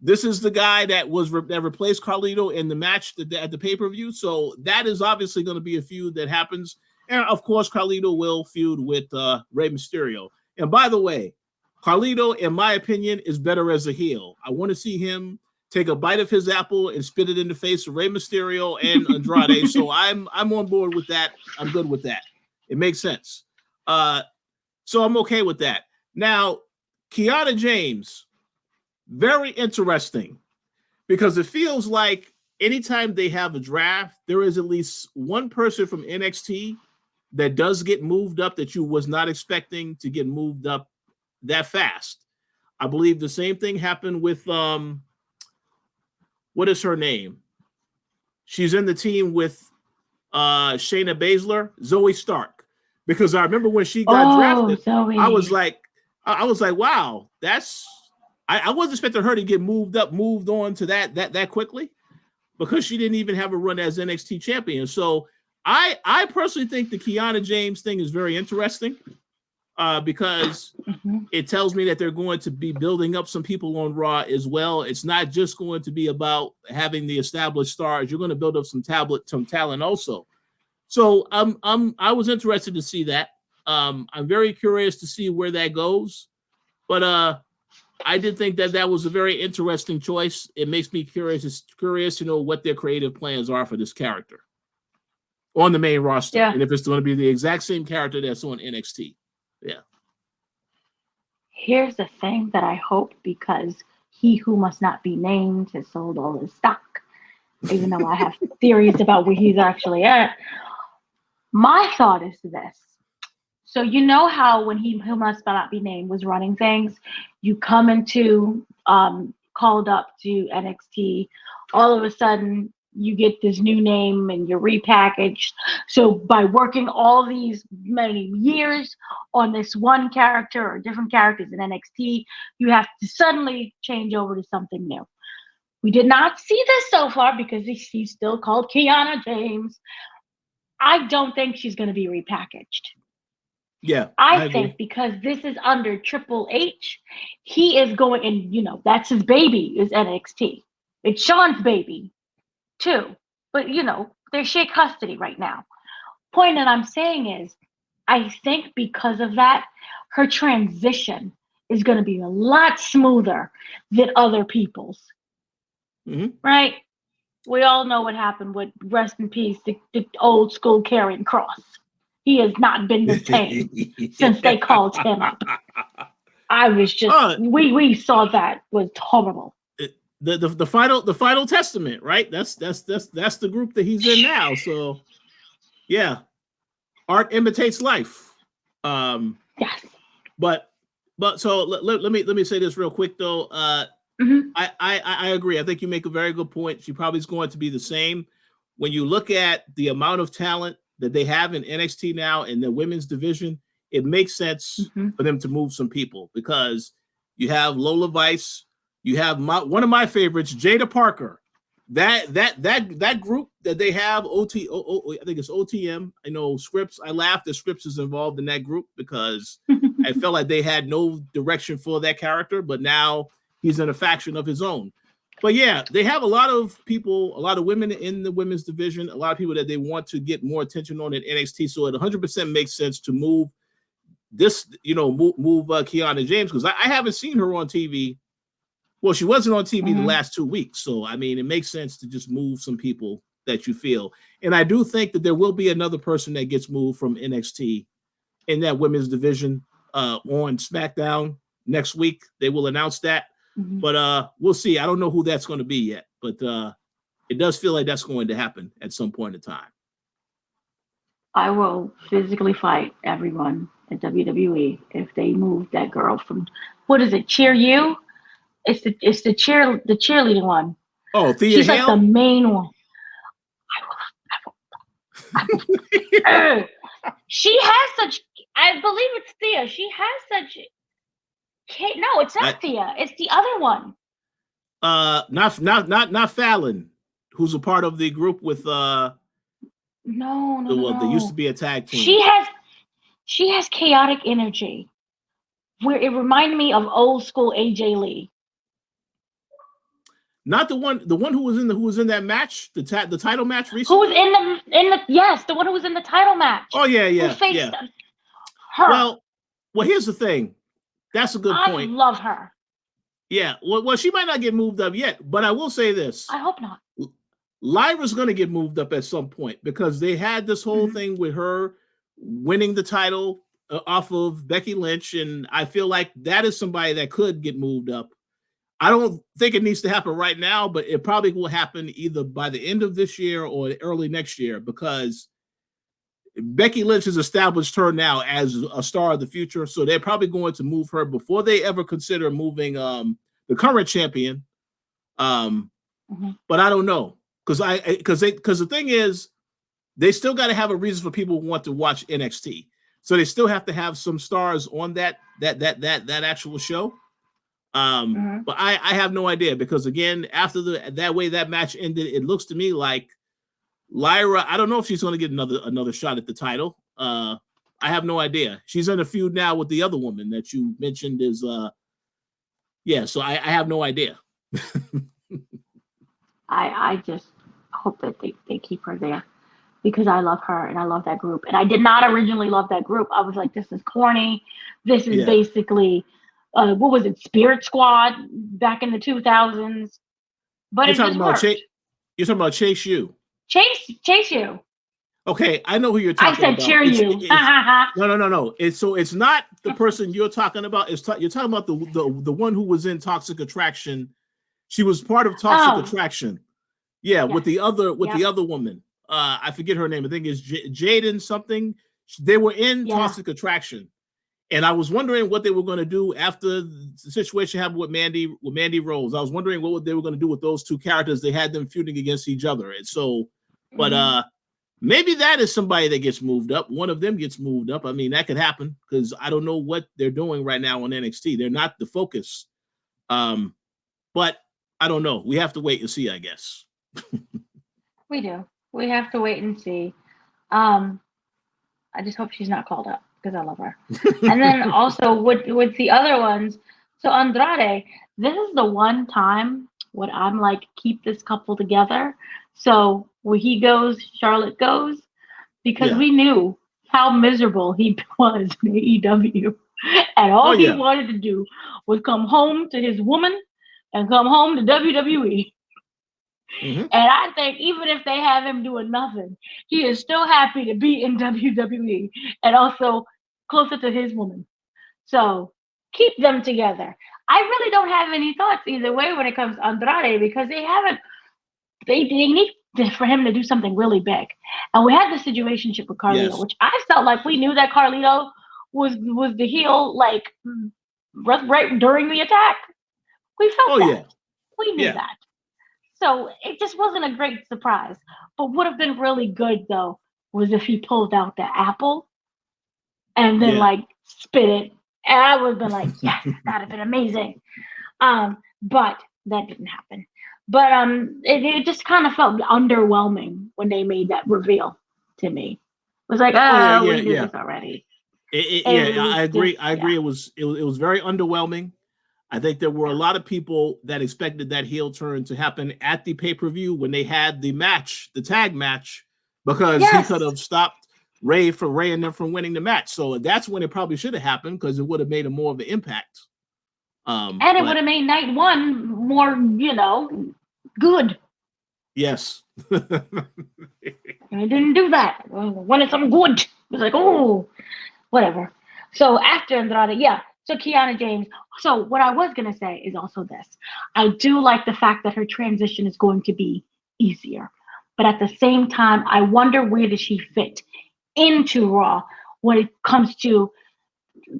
This is the guy that replaced Carlito in the match at the pay-per-view. So that is obviously going to be a feud that happens. And, of course, Carlito will feud with Rey Mysterio. And, by the way, Carlito, in my opinion, is better as a heel. I want to see him take a bite of his apple and spit it in the face of Rey Mysterio and Andrade. So I'm on board with that. I'm good with that. It makes sense. So I'm okay with that. Now, Kiana James, very interesting because it feels like anytime they have a draft, there is at least one person from NXT that does get moved up that you was not expecting to get moved up that fast. I believe the same thing happened with what is her name? She's in the team with Shayna Baszler, Zoe Stark. Because I remember when she got drafted, Zoe. I was like, wow, I wasn't expecting her to get moved on to that quickly because she didn't even have a run as NXT champion. So I personally think the Kiana James thing is very interesting because it tells me that they're going to be building up some people on Raw as well. It's not just going to be about having the established stars. You're going to build up some talent also. So I was interested to see that. I'm very curious to see where that goes. But I did think that was a very interesting choice. It makes me curious to know what their creative plans are for this character on the main roster. Yeah. And if it's going to be the exact same character that's on NXT. Yeah. Here's the thing that I hope, because he who must not be named has sold all his stock, even though I have theories about where he's actually at. My thought is this. So you know how when he who must not be named was running things, you come into called up to NXT, all of a sudden you get this new name and you're repackaged. So by working all these many years on this one character or different characters in NXT, you have to suddenly change over to something new. We did not see this so far because she's still called Kiana James. I don't think she's going to be repackaged. Yeah, I think because this is under Triple H, he is going, and that's his baby is NXT. It's Sean's baby too, but they're share custody right now. Point that I'm saying is, I think because of that, her transition is going to be a lot smoother than other people's. Right? We all know what happened with, rest in peace, the old school Karrion Kross. He has not been the same since they called him up. I was just we saw that was horrible. The final testament, right? That's the group that he's in now. So yeah, art imitates life. Yes. But so let me say this real quick though. I agree. I think you make a very good point. She probably is going to be the same. When you look at the amount of talent that they have in NXT now in the women's division, it makes sense for them to move some people because you have Lola Vice, you have one of my favorites, Jada Parker. That group that they have, I think it's OTM. I know Scripps. I laughed that Scripps is involved in that group because I felt like they had no direction for that character, but now he's in a faction of his own. But yeah, they have a lot of people, a lot of women in the women's division, a lot of people that they want to get more attention on in NXT. So it 100% makes sense to move this, move Kiana James, because I haven't seen her on TV. Well, she wasn't on TV the last 2 weeks. So, I mean, it makes sense to just move some people that you feel. And I do think that there will be another person that gets moved from NXT in that women's division on SmackDown next week. They will announce that. But we'll see. I don't know who that's going to be yet, but it does feel like that's going to happen at some point in time. I will physically fight everyone at WWE if they move that girl from, what is it, Cheer You? It's the cheerleading one. Oh, Thea She's Hale? like the main one. She has such, I believe it's Thea. She has such. No, it's not Thea. It's the other one. Not Fallon, who's a part of the group with No. They used to be a tag team. She has chaotic energy, where it reminded me of old school AJ Lee. Not the one who was in that match, the title match recently. Who was in the yes, the one who was in the title match. Oh yeah. Her. Well, here's the thing. That's a good point. I love her. Yeah. Well, she might not get moved up yet, but I will say this. I hope not. Lyra's going to get moved up at some point because they had this whole thing with her winning the title off of Becky Lynch, and I feel like that is somebody that could get moved up. I don't think it needs to happen right now, but it probably will happen either by the end of this year or early next year because Becky Lynch has established her now as a star of the future, so they're probably going to move her before they ever consider moving the current champion. But I don't know because the thing is they still got to have a reason for people who want to watch NXT, so they still have to have some stars on that actual show. But I have no idea because again, after that way that match ended, it looks to me like Lyra, I don't know if she's going to get another shot at the title. I have no idea. She's in a feud now with the other woman that you mentioned is so I have no idea. I just hope that they keep her there because I love her and I love that group. And I did not originally love that group. I was like, this is corny. This is basically what was it, Spirit Squad back in the 2000s. But you're talking about Chase U. Chase You. Okay, I know who you're talking about. I said cheer you. No. It's not the person you're talking about. You're talking about the one who was in Toxic Attraction. She was part of Toxic Attraction. Yeah, yes. with the other woman. I forget her name. I think it's Jaden something. They were in Toxic Attraction. And I was wondering what they were going to do after the situation happened with Mandy Rose. I was wondering what they were going to do with those two characters. They had them feuding against each other. And so, but maybe that is somebody that gets moved up. One of them gets moved up. I mean, that could happen because I don't know what they're doing right now on NXT. They're not the focus. But I don't know. We have to wait and see, I guess. We do. We have to wait and see. I just hope she's not called up because I love her. And then also with the other ones, so Andrade, this is the one time when I'm like, keep this couple together. So where he goes, Charlotte goes, because we knew how miserable he was in AEW. And all he wanted to do was come home to his woman and come home to WWE. And I think even if they have him doing nothing, he is still happy to be in WWE and also closer to his woman. So keep them together. I really don't have any thoughts either way when it comes to Andrade because they need for him to do something really big. And we had the situationship with Carlito, which I felt like we knew that Carlito was the heel like right during the attack. We felt that. We knew that. So it just wasn't a great surprise. But would have been really good though was if he pulled out the apple and then like spit it. And I would have been like, yes, that'd have been amazing. But that didn't happen. But it just kind of felt underwhelming when they made that reveal to me. It was like, we did this already. I agree. I agree. It was very underwhelming. I think there were a lot of people that expected that heel turn to happen at the pay-per-view when they had the match, the tag match, because he could have stopped Ray and them from winning the match. So that's when it probably should have happened because it would have made more of an impact. And it would have made night one more, good. Yes. And it didn't do that. I wanted something good. It was like, oh, whatever. So after Andrade, so Kiana James. So what I was going to say is also this. I do like the fact that her transition is going to be easier. But at the same time, I wonder where does she fit into Raw when it comes to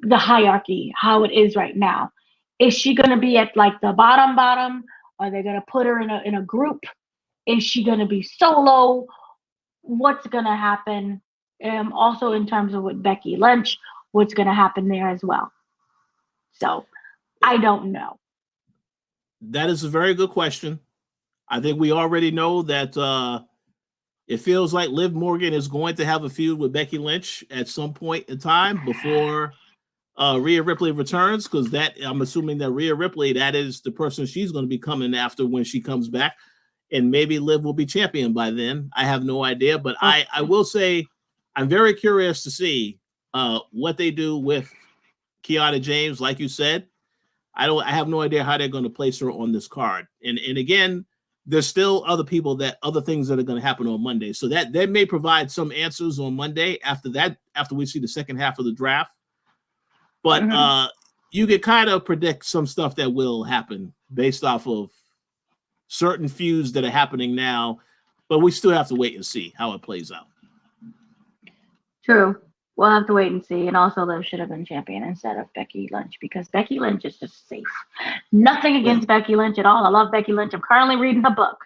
the hierarchy, how it is right now. Is she going to be at like the bottom? Are they going to put her in a group? Is she going to be solo? What's going to happen? Also in terms of with Becky Lynch, what's going to happen there as well? So I don't know. That is a very good question. I think we already know that it feels like Liv Morgan is going to have a feud with Becky Lynch at some point in time before Rhea Ripley returns, because I'm assuming that Rhea Ripley, that is the person she's going to be coming after when she comes back, and maybe Liv will be champion by then. I have no idea, but I will say I'm very curious to see what they do with Kiana James. Like you said, I have no idea how they're going to place her on this card. And again, there's still other things that are going to happen on Monday. So that they may provide some answers on Monday after we see the second half of the draft. But you can kind of predict some stuff that will happen based off of certain feuds that are happening now. But we still have to wait and see how it plays out. True. We'll have to wait and see. And also, Liv should have been champion instead of Becky Lynch because Becky Lynch is just safe. Nothing against Becky Lynch at all. I love Becky Lynch. I'm currently reading her book,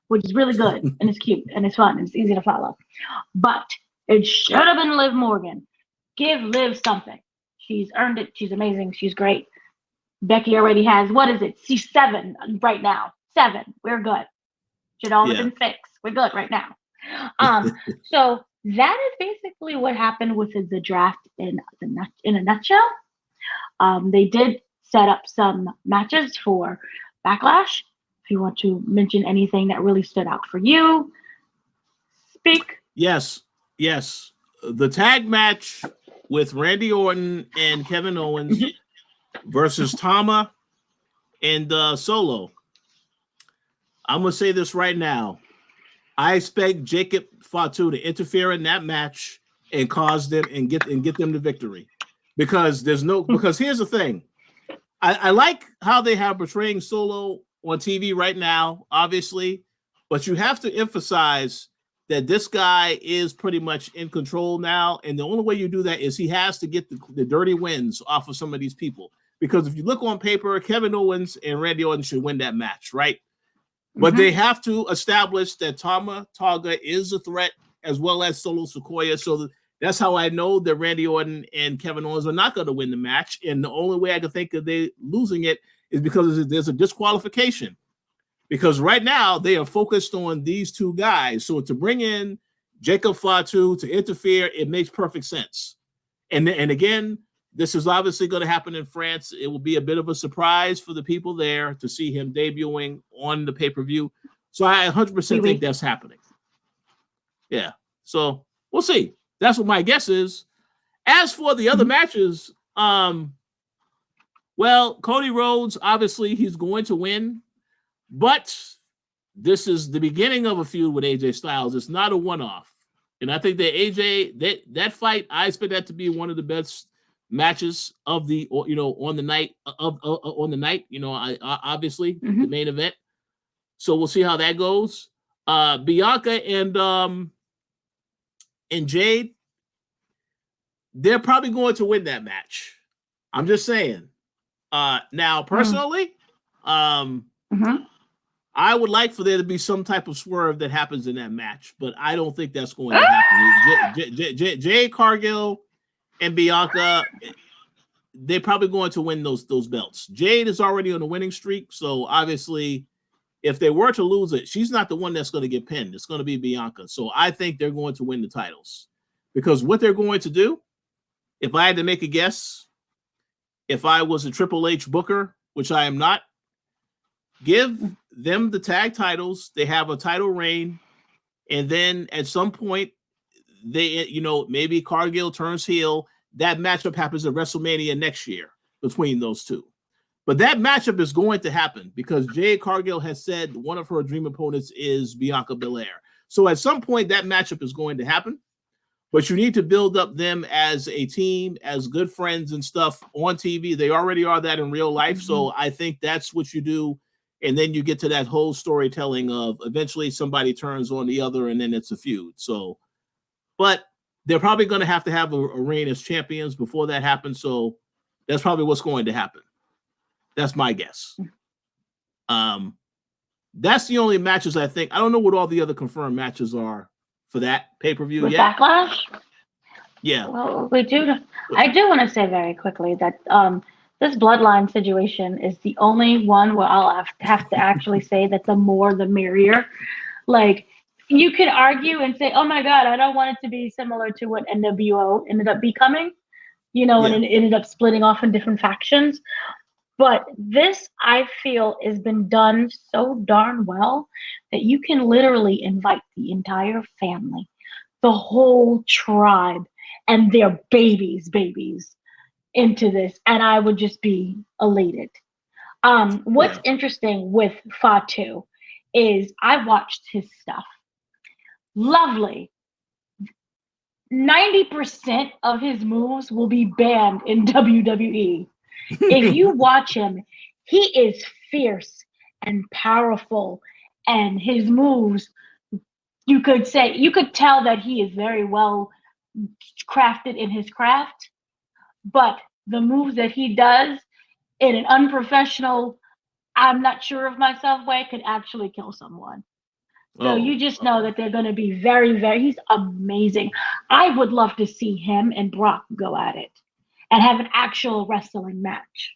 which is really good and it's cute and it's fun and it's easy to follow. But it should have been Liv Morgan. Give Liv something. She's earned it. She's amazing. She's great. Becky already has, what is it? She's 7 right now. 7. We're good. Should all have been 6. We're good right now. So that is basically what happened with the draft in a nutshell. They did set up some matches for Backlash. If you want to mention anything that really stood out for you, speak. Yes. The tag match with Randy Orton and Kevin Owens versus Tama and Solo. I'm going to say this right now. I expect Jacob Fatu to interfere in that match and cause them and get them the victory. Because here's the thing. I like how they have portraying Solo on TV right now, obviously, but you have to emphasize that this guy is pretty much in control now, and the only way you do that is he has to get the dirty wins off of some of these people. Because if you look on paper, Kevin Owens and Randy Orton should win that match, right? But they have to establish that Tonga is a threat as well as Solo Sikoa. So that's how I know that Randy Orton and Kevin Owens are not going to win the match. And the only way I can think of they losing it is because there's a disqualification. because right now they are focused on these two guys. So to bring in Jacob Fatu to interfere, it makes perfect sense. And again, this is obviously going to happen in France. It will be a bit of a surprise for the people there to see him debuting on the pay-per-view. So I 100% think that's happening. Yeah. So we'll see. That's what my guess is. As for the other matches, well, Cody Rhodes, obviously he's going to win, but this is the beginning of a feud with AJ Styles. It's not a one-off. And I think that AJ, that fight, I expect that to be one of the best matches of the, on the night obviously the main event. So we'll see how that goes. Bianca and Jade, they're probably going to win that match. I'm just saying. Now, personally, I would like for there to be some type of swerve that happens in that match, but I don't think that's going to happen. Jade Cargill and Bianca, they're probably going to win those belts. Jade is already on a winning streak, so obviously, if they were to lose it, she's not the one that's going to get pinned. It's going to be Bianca. So I think they're going to win the titles, because what they're going to do, if I had to make a guess, if I was a Triple H booker, which I am not, give them the tag titles. They have a title reign, and then at some point, they, maybe Cargill turns heel. That matchup happens at WrestleMania next year between those two. But that matchup is going to happen because Jade Cargill has said one of her dream opponents is Bianca Belair. So at some point, that matchup is going to happen. But you need to build up them as a team, as good friends and stuff on TV. They already are that in real life. So I think that's what you do. And then you get to that whole storytelling of eventually somebody turns on the other and then it's a feud. So, but they're probably going to have a reign as champions before that happens. So that's probably what's going to happen. That's my guess. That's the only matches I think. I don't know what all the other confirmed matches are for that pay-per-view yet. Backlash? Yeah. Well, I do want to say very quickly that this Bloodline situation is the only one where I'll have to actually say that the more the merrier. Like, you could argue and say, oh my God, I don't want it to be similar to what NWO ended up becoming, and it ended up splitting off in different factions. But this, I feel, has been done so darn well that you can literally invite the entire family, the whole tribe, and their babies into this, and I would just be elated. What's interesting with Fatu is I watched his stuff. Lovely. 90% of his moves will be banned in WWE. If you watch him, he is fierce and powerful, and his moves, you could tell that he is very well crafted in his craft, but the moves that he does in an unprofessional, I'm not sure of myself way, could actually kill someone. So you just know that they're going to be very, very, he's amazing. I would love to see him and Brock go at it and have an actual wrestling match.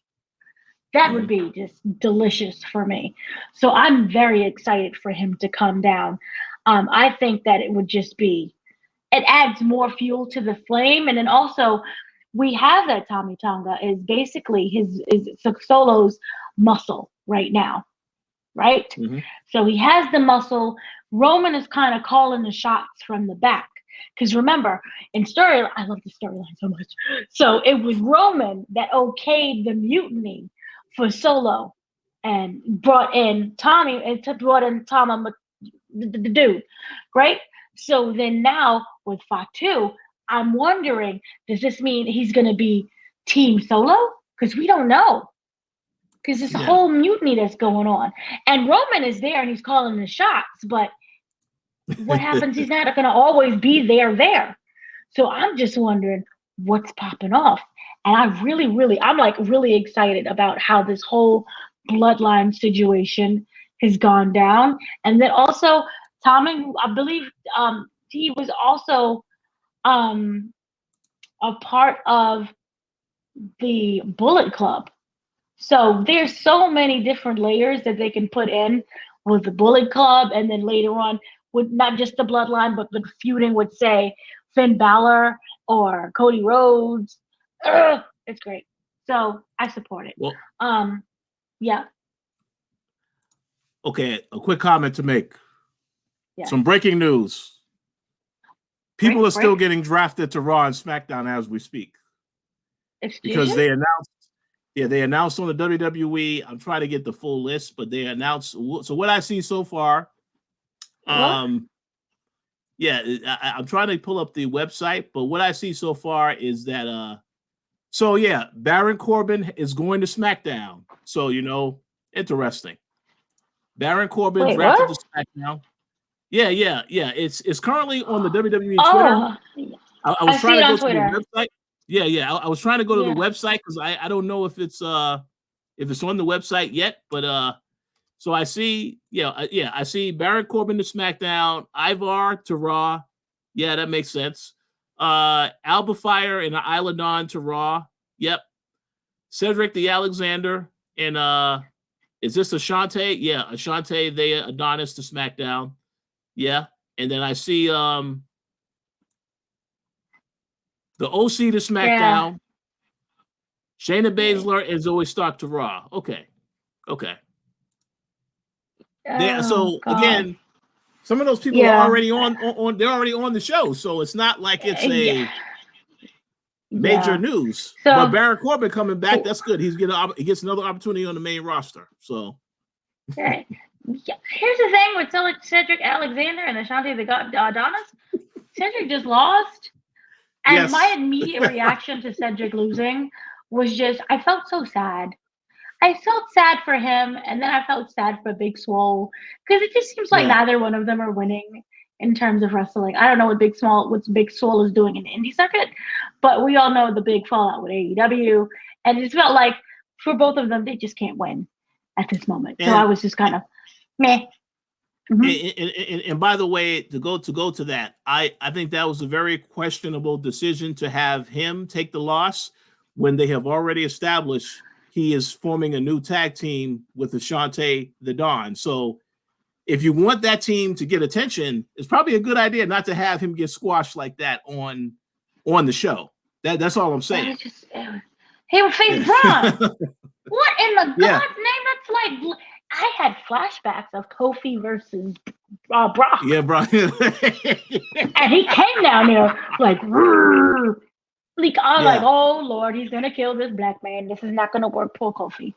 That would be just delicious for me. So I'm very excited for him to come down. I think that it would just be, it adds more fuel to the flame. And then also, we have that Tommy Tonga is basically his Solo's muscle right now, right? So he has the muscle. Roman is kind of calling the shots from the back. Because remember, in storyline, I love the storyline so much. So it was Roman that okayed the mutiny for Solo and brought in Tommy and brought in Tama, the dude, right? So then now with Fatu, I'm wondering, does this mean he's going to be Team Solo? Because we don't know. Because there's a whole mutiny that's going on. And Roman is there and he's calling the shots, but what happens? He's not going to always be there. So I'm just wondering what's popping off. And I'm really excited about how this whole Bloodline situation has gone down. And then also, Tommy, I believe he was also a part of the Bullet Club. So there's so many different layers that they can put in with the Bullet Club, and then later on with not just the Bloodline, but the feuding with, say, Finn Balor or Cody Rhodes. It's great. So I support it. Well, yeah. Okay, a quick comment to make. Yeah. Some breaking news. People are still getting drafted to Raw and SmackDown as we speak. Because they announced on the WWE. I'm trying to get the full list, but they announced. So what I see so far, I'm trying to pull up the website, but what I see so far is that, Baron Corbin is going to SmackDown. So, interesting. Baron Corbin drafted to SmackDown. Yeah. It's currently on the WWE Twitter. I was trying to go to the website. Yeah. I was trying to go to the website because I don't know if it's on the website yet, but so I see, I see Baron Corbin to SmackDown, Ivar to Raw. Yeah, that makes sense. Alba Fire and Isla Dawn to Raw. Yep. Cedric the Alexander and is this Ashante? Yeah, Ashante the Adonis to SmackDown. Yeah, and then I see the OC to SmackDown. Shayna Baszler and Zoe Stark to Raw. Okay. Again, some of those people are already on. They're already on the show, so it's not like it's a major news. So, but Baron Corbin coming back, that's good. He gets another opportunity on the main roster. So, here's the thing with Cedric Alexander and Ashante the Adonis. Cedric just lost, and my immediate reaction to Cedric losing was just, I felt so sad. I felt sad for him, and then I felt sad for Big Swole because it just seems like neither one of them are winning in terms of wrestling. I don't know what Big Swole is doing in the indie circuit, but we all know the big fallout with AEW, and it felt like for both of them, they just can't win at this moment. So I was just kind of meh. Mm-hmm. And by the way, to go to that, I think that was a very questionable decision to have him take the loss when they have already established he is forming a new tag team with Ashante the Dawn. So if you want that team to get attention, it's probably a good idea not to have him get squashed like that on the show. That's all I'm saying. He would face Bron. What in the God's name? That's like, I had flashbacks of Kofi versus Brock. Yeah, Brock. And he came down there like, I was like, oh Lord, he's gonna kill this black man. This is not gonna work. Poor Kofi.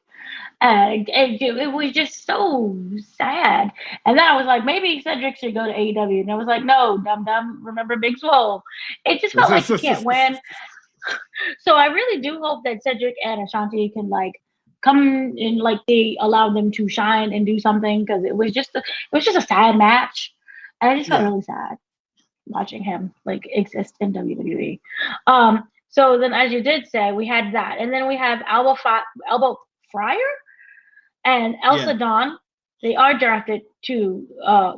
And it was just so sad. And then I was like, maybe Cedric should go to AEW. And I was like, no, dumb. Remember Big Swole. It just felt like he can't win. So I really do hope that Cedric and Ashante can come in, they allow them to shine and do something, because it was just a sad match. And I just felt really sad watching him exist in WWE. So then, as you did say, we had that, and then we have Alba Fryer and Elsa Dawn. They are drafted to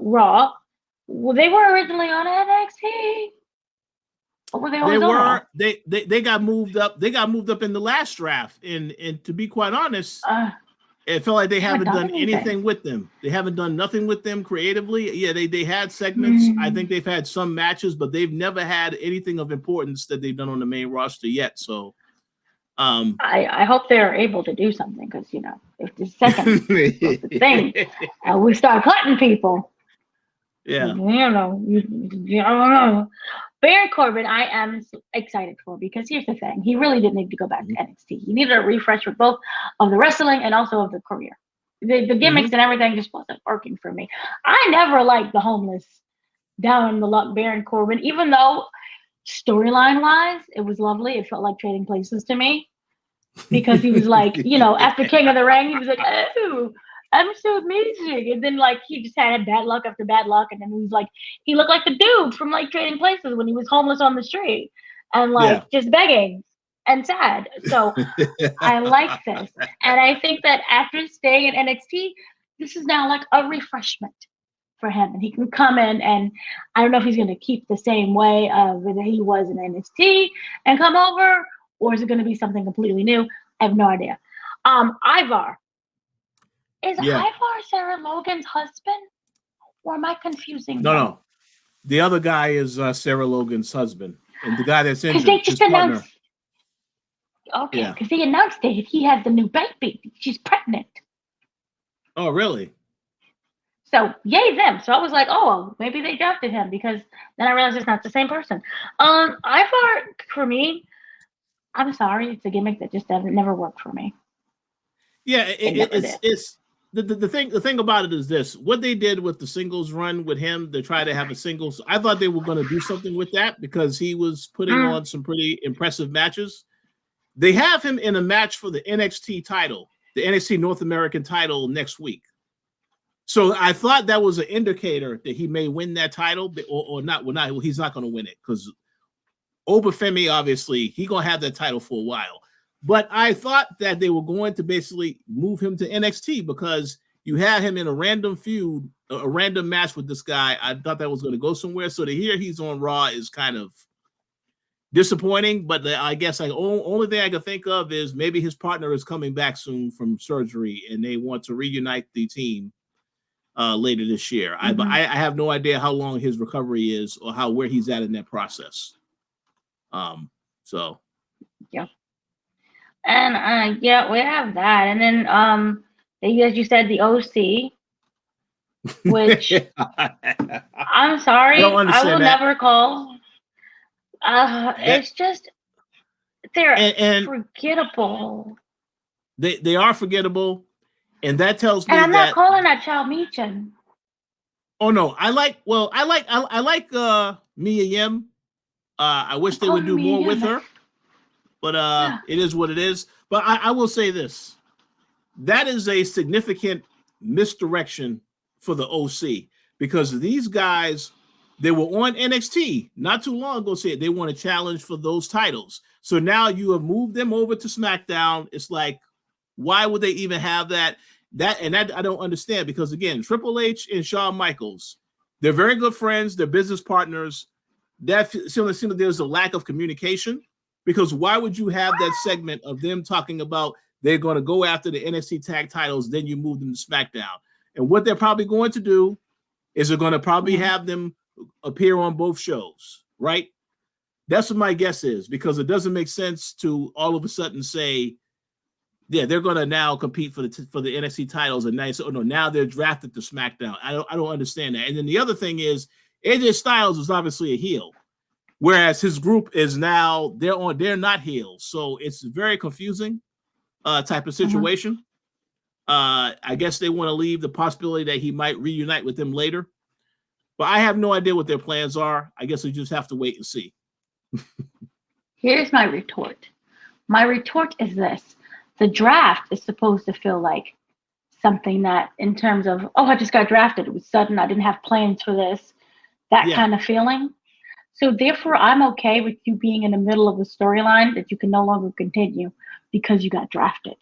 Raw. Well, they were originally on NXT. Or were they on Raw? They got moved up. They got moved up in the last draft, and to be quite honest, it felt like they haven't done anything with them. They haven't done nothing with them creatively. Yeah, they had segments. I think they've had some matches, but they've never had anything of importance that they've done on the main roster yet. So, I hope they're able to do something, because if the second thing we start cutting people, I don't know. Baron Corbin, I am excited for, because here's the thing. He really didn't need to go back to NXT. He needed a refresh with both of the wrestling and also of the career. The gimmicks and everything just wasn't working for me. I never liked the homeless down in the luck Baron Corbin, even though storyline-wise, it was lovely. It felt like trading places to me, because he was after King of the Ring, he was like, oh, I'm so amazing. And then he just had bad luck after bad luck. And then he looked like the dude from Trading Places when he was homeless on the street and just begging and sad. So I like this. And I think that after staying in NXT, this is now a refreshment for him. And he can come in, and I don't know if he's going to keep the same way that he was in NXT and come over, or is it going to be something completely new? I have no idea. Ivar. Is Ivar Sarah Logan's husband? Or am I confusing them? No. The other guy is Sarah Logan's husband. And the guy that's injured, they just announced. Partner. Okay, because they announced that he has the new baby. She's pregnant. Oh, really? So, yay them. So I was like, oh, well, maybe they drafted him, because then I realized it's not the same person. Ivar, for me, I'm sorry, it's a gimmick that just never worked for me. Yeah, it's the thing about it is this: what they did with the singles run with him to try to have a singles. I thought they were going to do something with that because he was putting on some pretty impressive matches. They have him in a match for the NXT title, the NXT North American title next week. So I thought that was an indicator that he may win that title, or not. Well, he's not going to win it because Obafemi, obviously, he's going to have that title for a while. But I thought that they were going to basically move him to NXT because you had him in a random feud, a random match with this guy. I thought that was going to go somewhere. So to hear he's on Raw is kind of disappointing. But I guess the only thing I can think of is maybe his partner is coming back soon from surgery and they want to reunite the team later this year. Mm-hmm. I have no idea how long his recovery is or where he's at in that process. So yeah. And we have that. And then as you said, the OC, which I'm sorry, I will never call. It's just they're forgettable. They are forgettable, and that tells me. And I'm not calling that Chao Michin. Oh no, I like Mia Yim. I wish they would do more with her. But it is what it is. But I will say this. That is a significant misdirection for the OC because these guys, they were on NXT not too long ago, said they want to challenge for those titles. So now you have moved them over to SmackDown. It's like, why would they even have that? That I don't understand because, again, Triple H and Shawn Michaels, they're very good friends. They're business partners. That seems like there's a lack of communication. Because why would you have that segment of them talking about they're going to go after the NXT tag titles, then you move them to SmackDown? And what they're probably going to do is they're going to probably have them appear on both shows, right? That's what my guess is, because it doesn't make sense to all of a sudden say, yeah, they're going to now compete for the NXT titles, and now they're drafted to SmackDown. I don't understand that. And then the other thing is AJ Styles is obviously a heel. Whereas his group is now they're not heels, so it's very confusing type of situation. I guess they want to leave the possibility that he might reunite with them later, but I have no idea what their plans are. I guess we just have to wait and see. Here's my retort. My retort is this: the draft is supposed to feel like something that, in terms of, oh, I just got drafted. It was sudden. I didn't have plans for this. That kind of feeling. So therefore, I'm okay with you being in the middle of a storyline that you can no longer continue because you got drafted.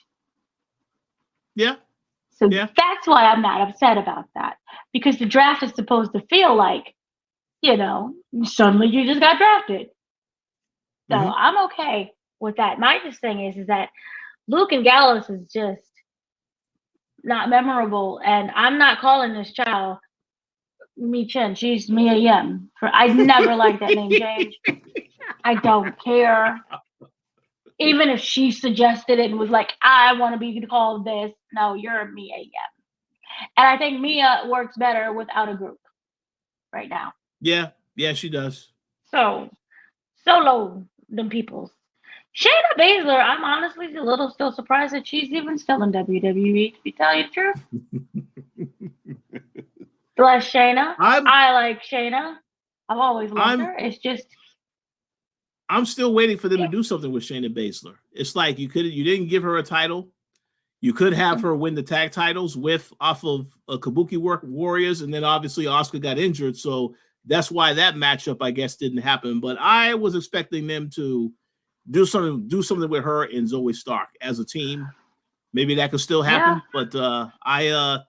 Yeah. So that's why I'm not upset about that. Because the draft is supposed to feel like, suddenly you just got drafted. So I'm okay with that. My just thing is that Luke and Gallows is just not memorable. And I'm not calling this child Michin. She's Mia Yim. I never liked that name change. I don't care. Even if she suggested it and was like, I want to be called this. No, you're Mia Yim. And I think Mia works better without a group right now. Yeah, she does. So, solo them peoples. Shayna Baszler, I'm honestly a little still surprised that she's even still in WWE, to be telling you the truth. Bless Shayna. I like Shayna. I've always loved her. It's just I'm still waiting for them to do something with Shayna Baszler. It's like you didn't give her a title. You could have her win the tag titles off of Kabuki Warriors, and then obviously Asuka got injured, so that's why that matchup I guess didn't happen. But I was expecting them to do something with her and Zoe Stark as a team. Maybe that could still happen, but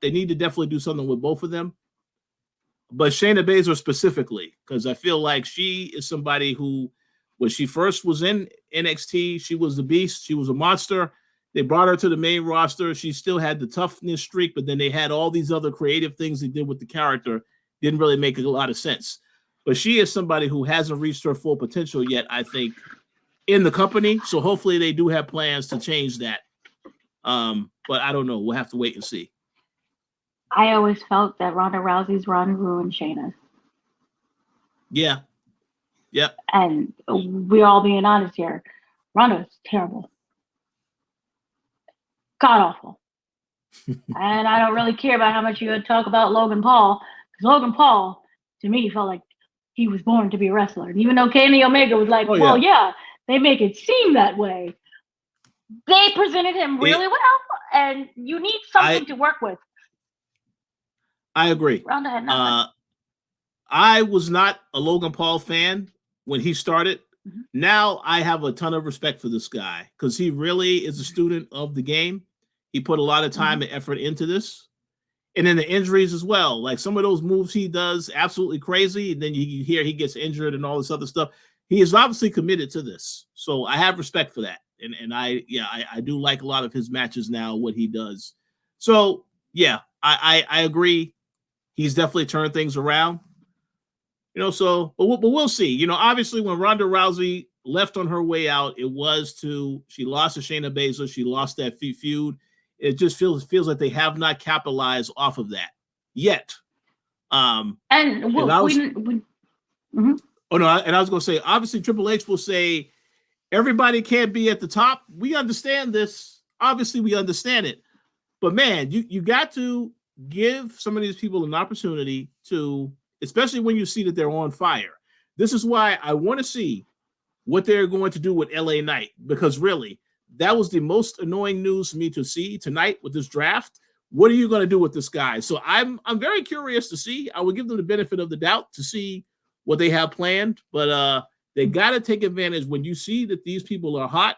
they need to definitely do something with both of them. But Shayna Baszler specifically, because I feel like she is somebody who, when she first was in NXT, she was the beast. She was a monster. They brought her to the main roster. She still had the toughness streak, but then they had all these other creative things they did with the character. Didn't really make a lot of sense. But she is somebody who hasn't reached her full potential yet, I think, in the company. So hopefully they do have plans to change that. But I don't know. We'll have to wait and see. I always felt that Ronda Rousey's run ruined Shayna. Yeah. Yep. And we're all being honest here. Ronda's terrible. God awful. And I don't really care about how much you talk about Logan Paul, because Logan Paul, to me, felt like he was born to be a wrestler. And even though Kenny Omega was like, well, yeah, they make it seem that way. They presented him really well, and you need something to work with. I agree. Ronda had nothing. I was not a Logan Paul fan when he started. Mm-hmm. Now I have a ton of respect for this guy because he really is a student of the game. He put a lot of time and effort into this. And then the injuries as well. Like some of those moves he does, absolutely crazy. And then you hear he gets injured and all this other stuff. He is obviously committed to this. So I have respect for that. And I do like a lot of his matches now, what he does. So, yeah, I agree. He's definitely turned things around. You know, so, but we'll see. You know, obviously when Ronda Rousey left on her way out, she lost to Shayna Baszler. She lost that feud. It just feels like they have not capitalized off of that yet. I was going to say, obviously Triple H will say, everybody can't be at the top. We understand this. Obviously, we understand it. But man, you got to give some of these people an opportunity to, especially when you see that they're on fire. This is why I want to see what they're going to do with LA Knight, because really, that was the most annoying news for me to see tonight with this draft. What are you going to do with this guy? So I'm very curious to see. I will give them the benefit of the doubt to see what they have planned, but they got to take advantage. When you see that these people are hot,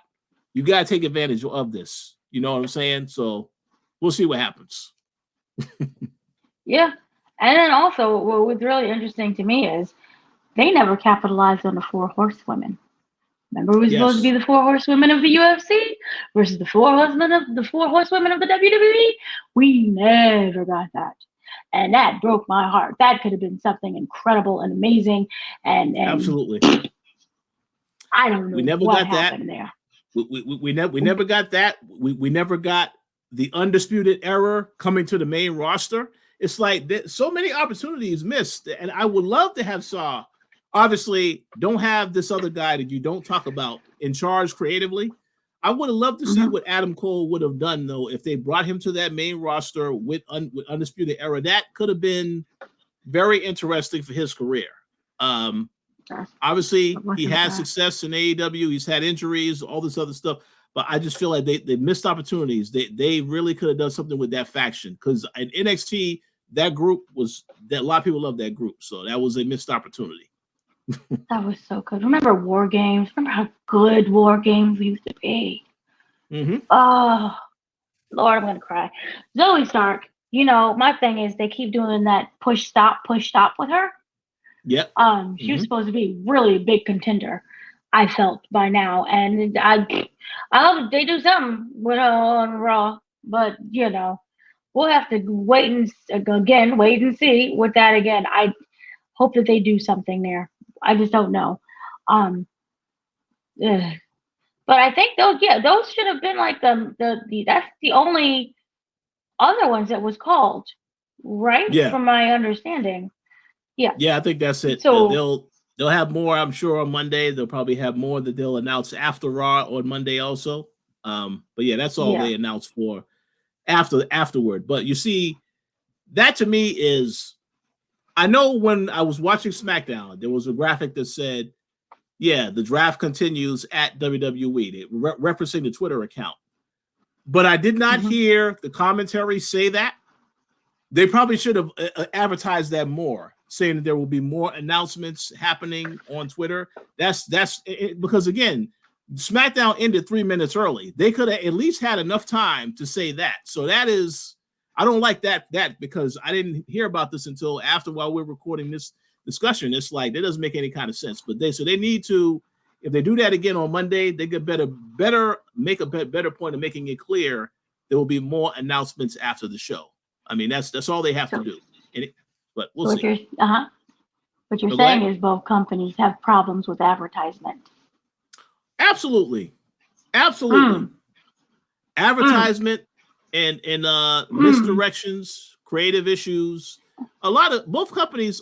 you got to take advantage of this. You know what I'm saying? So we'll see what happens. Yeah. And then also, what's really interesting to me is they never capitalized on the 4 horsewomen. Remember, it was supposed to be the 4 horsewomen of the UFC versus the 4 horsewomen of the WWE. We never got that. And that broke my heart. That could have been something incredible and amazing. And absolutely. I don't know. We never what got that. There. We never got that. We never got the Undisputed Era coming to the main roster. It's like so many opportunities missed. And I would love to have Saw. Obviously, don't have this other guy that you don't talk about in charge creatively. I would have loved to see what Adam Cole would have done, though, if they brought him to that main roster with Undisputed Era. That could have been very interesting for his career. Obviously, he has success in AEW. He's had injuries, all this other stuff. But I just feel like they missed opportunities. They really could have done something with that faction. Because in NXT, that group a lot of people love that group. So that was a missed opportunity. That was so good. Remember War Games? Remember how good War Games used to be? Oh, Lord, I'm going to cry. Zoe Stark, you know, my thing is they keep doing that push stop with her. Yep. She was supposed to be really a big contender, I felt by now. And I hope they do something with her on Raw. But, you know, we'll have to wait and see with that again. I hope that they do something there. I just don't know. But I think those should have been like that's the only other ones that was called, right? Yeah. From my understanding. Yeah. Yeah, I think that's it. So they'll have more, I'm sure, on Monday. They'll probably have more that they'll announce after Raw on Monday also. But yeah, that's all they announced for afterward. But you see, that to me is, I know when I was watching SmackDown, there was a graphic that said, yeah, the draft continues at WWE, referencing the Twitter account. But I did not hear the commentary say that. They probably should have advertised that more, saying that there will be more announcements happening on Twitter. That's because, again, SmackDown ended 3 minutes early. They could have at least had enough time to say that. So that is, I don't like that because I didn't hear about this until after, while we're recording this discussion. It's like, that doesn't make any kind of sense. But they need to if they do that again on Monday, they could better make a better point of making it clear there will be more announcements after the show. I mean, that's all they have to do. But we'll see. What you're saying is both companies have problems with advertisement. Absolutely. Advertisement and misdirections, creative issues. A lot of both companies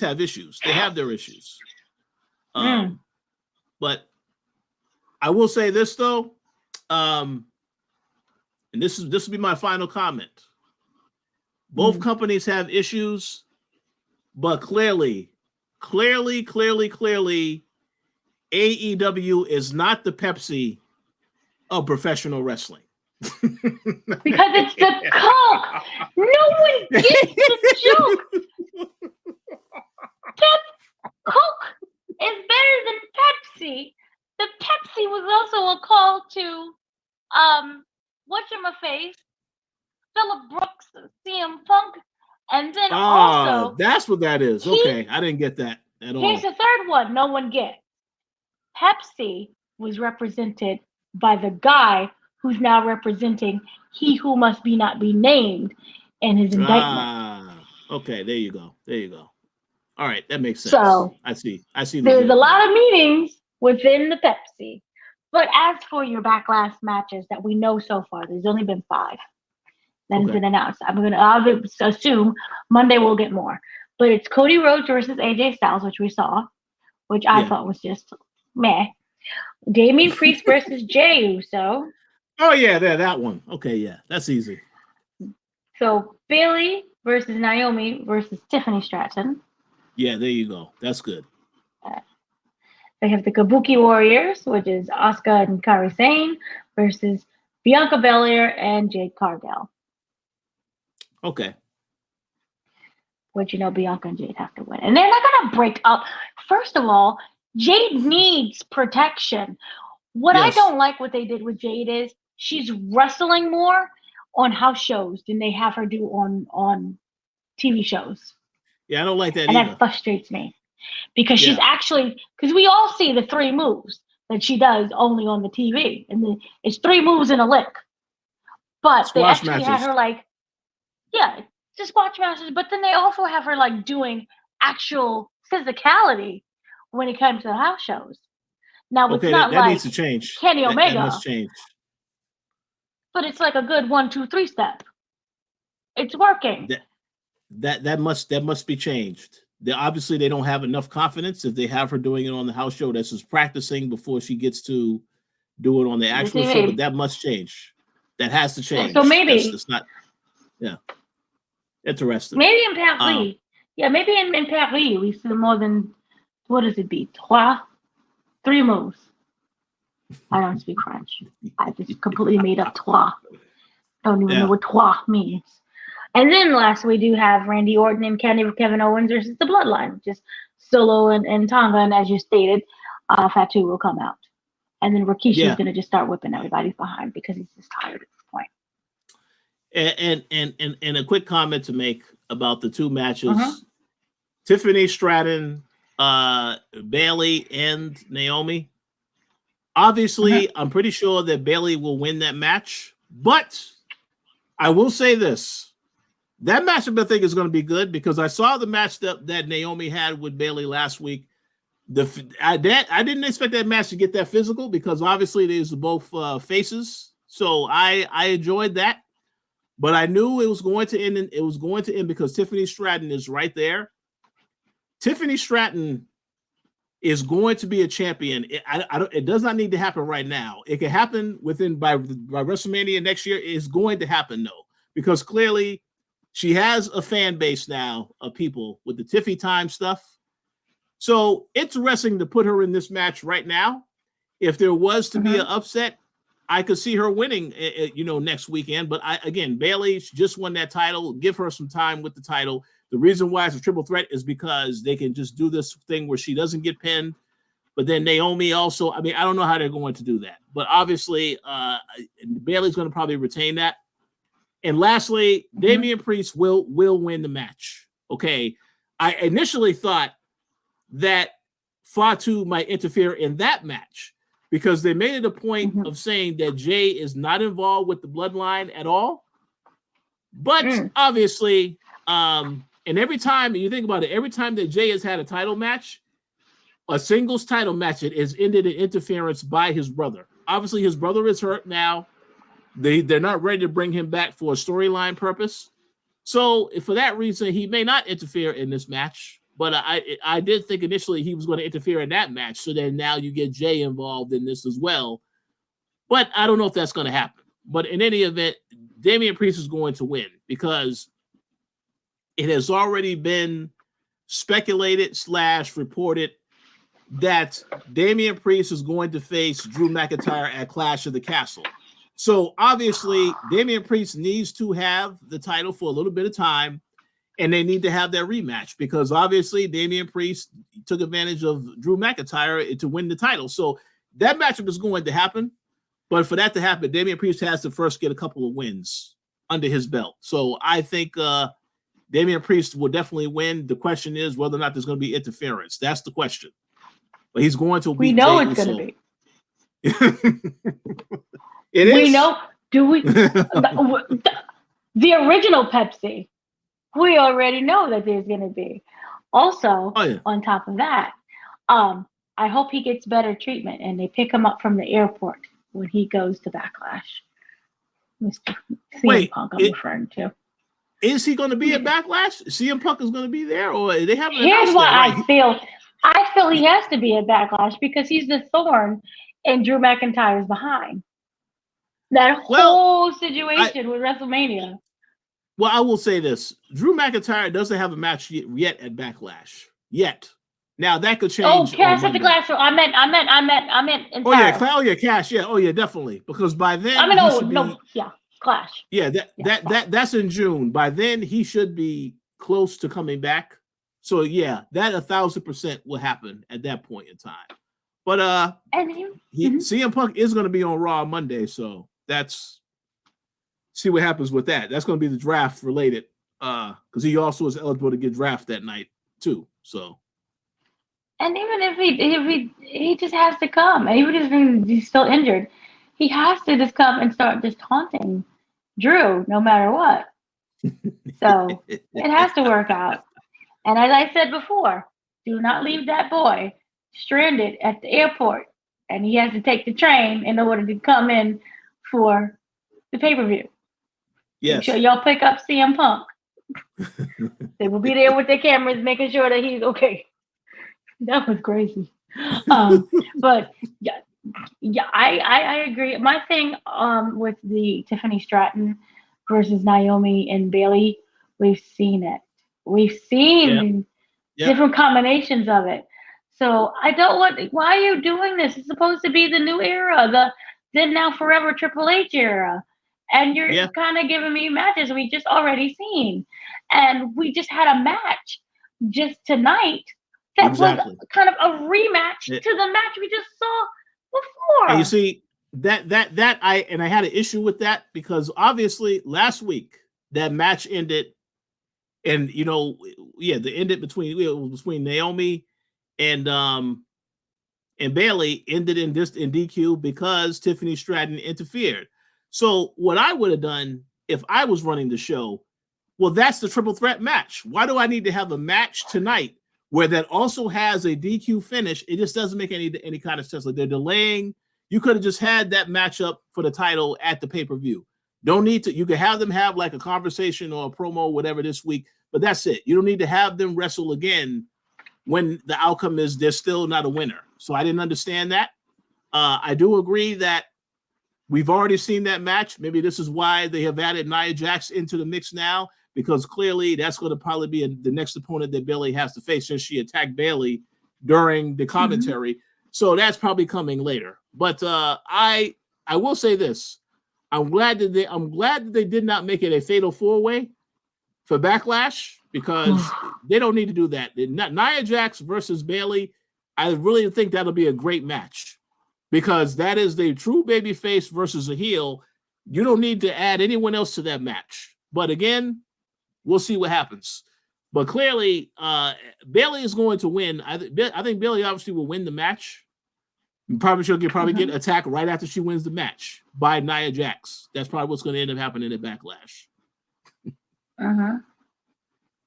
have issues. They have their issues. But I will say this though, and this will be my final comment. Both companies have issues, but clearly, AEW is not the Pepsi of professional wrestling. Because it's the Coke. No one gets the joke. Coke is better than Pepsi. The Pepsi was also a call to whatchamaface, Phillip Brooks, CM Punk, and then also that's what that is. Okay, I didn't get that at all. Here's the third one no one gets. Pepsi was represented by the guy who's now representing He Who Must Be Not Be Named in his indictment. Okay, there you go. All right, that makes sense. So I see. There's a lot of meetings within the Pepsi. But as for your backlash matches that we know so far, there's only been 5 that has been announced. I'll assume Monday we'll get more. But it's Cody Rhodes versus AJ Styles, which we saw, which I thought was just meh. Damian Priest versus Jey Uso. Oh yeah, that one. Okay, yeah, that's easy. So Bayley versus Naomi versus Tiffany Stratton. Yeah, there you go. That's good. They have the Kabuki Warriors, which is Asuka and Kairi Sane versus Bianca Belair and Jade Cargill. Okay. Which Bianca and Jade have to win. And they're not going to break up. First of all, Jade needs protection. What I don't like what they did with Jade is she's wrestling more on house shows than they have her do on TV shows. Yeah, I don't like that either. And that frustrates me. Because she's actually, because we all see the 3 moves that she does only on the TV. And then it's 3 moves in a lick. But they actually have her just watch matches. But then they also have her doing actual physicality when it comes to the house shows. Now it's not that needs to change. Kenny Omega. That must change. But it's like a good 1, 2, 3 step. It's working. That must be changed. Obviously they don't have enough confidence if they have her doing it on the house show. That's just practicing before she gets to do it on the actual show. But that must change. That has to change. So maybe it's not. Yeah. Interesting. Maybe in Paris. Maybe in Paris we see more than, what does it be? 3 moves. I don't speak French. I just completely made up trois. Don't even know what trois means. And then last we do have Randy Orton and Kevin Owens versus the Bloodline, just Solo and Tonga. And as you stated, Fatu will come out. And then Rikishi is going to just start whipping everybody's behind because he's just tired at this point. And a quick comment to make about the 2 matches. Tiffany Stratton, Bayley, and Naomi. Obviously, I'm pretty sure that Bayley will win that match. But I will say this. That matchup, I think, is going to be good because I saw the match that Naomi had with Bayley last week. I didn't expect that match to get that physical because obviously there's both faces. So I enjoyed that. But I knew it was going to end. It was going to end because Tiffany Stratton is right there. Tiffany Stratton is going to be a champion. It does not need to happen right now. It can happen by WrestleMania next year. It's going to happen though, because clearly she has a fan base now of people with the Tiffy time stuff. So it's interesting to put her in this match right now. If there was to be an upset, I could see her winning, next weekend. But Bayley just won that title. Give her some time with the title. The reason why it's a triple threat is because they can just do this thing where she doesn't get pinned. But then Naomi also, I don't know how they're going to do that. But obviously, Bayley's going to probably retain that. And lastly, Damian Priest will win the match. Okay. I initially thought that Fatu might interfere in that match because they made it a point of saying that Jey is not involved with the Bloodline at all. But obviously, and every time you think about it, every time that Jey has had a title match, a singles title match, it is ended in interference by his brother. Obviously, his brother is hurt now. They're not ready to bring him back for a storyline purpose. So for that reason, he may not interfere in this match. But I did think initially he was going to interfere in that match. So then now you get Jey involved in this as well. But I don't know if that's going to happen. But in any event, Damian Priest is going to win because it has already been speculated / reported that Damian Priest is going to face Drew McIntyre at Clash of the Castle. So obviously, Damian Priest needs to have the title for a little bit of time. And they need to have that rematch because obviously Damian Priest took advantage of Drew McIntyre to win the title. So that matchup is going to happen. But for that to happen, Damian Priest has to first get a couple of wins under his belt. So I think Damian Priest will definitely win. The question is whether or not there's going to be interference. That's the question. But he's going to We know it's going to be. It is. We know. Do we? The original Pepsi. We already know that there's going to be. Also, on top of that, I hope he gets better treatment and they pick him up from the airport when he goes to Backlash. Mr. CM Punk, I'm referring to. Is he going to be at Backlash? CM Punk is going to be there, or they haven't? Here's what I feel. I feel he has to be at Backlash because he's the thorn in Drew McIntyre's behind. That whole situation with WrestleMania. Well, I will say this. Drew McIntyre doesn't have a match yet at Backlash. Yet. Now, that could change. Oh, Cash at the Clash. I meant entirely. Cash. Yeah. Oh, yeah, definitely. Because by then Clash. Yeah, that's in June. By then, he should be close to coming back. So, yeah, that 1,000% will happen at that point in time. But CM Punk is going to be on Raw Monday, so that's see what happens with that. That's going to be the draft related because he also is eligible to get drafted that night too. So, and even if he just has to come, even if he's still injured, he has to just come and start just taunting Drew no matter what. So it has to work out. And as I said before, do not leave that boy stranded at the airport, and he has to take the train in order to come in for the pay-per-view. Yes. Make sure y'all pick up CM Punk. They will be there with their cameras, making sure that he's okay. That was crazy. But I agree. My thing with the Tiffany Stratton versus Naomi and Bayley, we've seen it. We've seen different combinations of it. So I don't want. Why are you doing this? It's supposed to be the new era, the then now forever Triple H era, and you're kind of giving me matches we just already seen, and we just had a match just tonight that was kind of a rematch to the match we just saw before. And you see that I had an issue with that because obviously last week that match ended, and the ended between Naomi and Bayley ended in DQ because Tiffany Stratton interfered. So what I would have done if I was running the show, well, that's the triple threat match. Why do I need to have a match tonight where that also has a DQ finish? It just doesn't make any kind of sense. Like they're delaying. You could have just had that matchup for the title at the pay-per-view. Don't need to. You could have them have like a conversation or a promo, whatever this week, but that's it. You don't need to have them wrestle again when the outcome is they're still not a winner. So I didn't understand that. I do agree that we've already seen that match. Maybe this is why they have added Nia Jax into the mix now, because clearly that's going to probably be the next opponent that Bayley has to face since she attacked Bayley during the commentary. So that's probably coming later. But I will say this. I'm glad that they did not make it a fatal four-way for Backlash because they don't need to do that. Nia Jax versus Bayley, I really think that'll be a great match because that is the true babyface versus a heel. You don't need to add anyone else to that match. But again, we'll see what happens. But clearly, Bayley is going to win. I think Bayley obviously will win the match. She'll get attacked right after she wins the match by Nia Jax. That's probably what's going to end up happening at Backlash.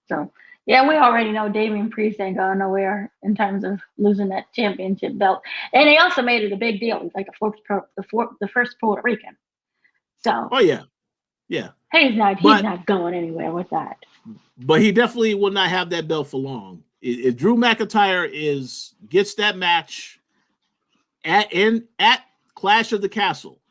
So, yeah, we already know Damian Priest ain't going nowhere in terms of losing that championship belt. And they also made it a big deal. He's like the first Puerto Rican. So, oh yeah. He's not going anywhere with that. But he definitely will not have that belt for long. If Drew McIntyre gets that match at Clash of the Castle,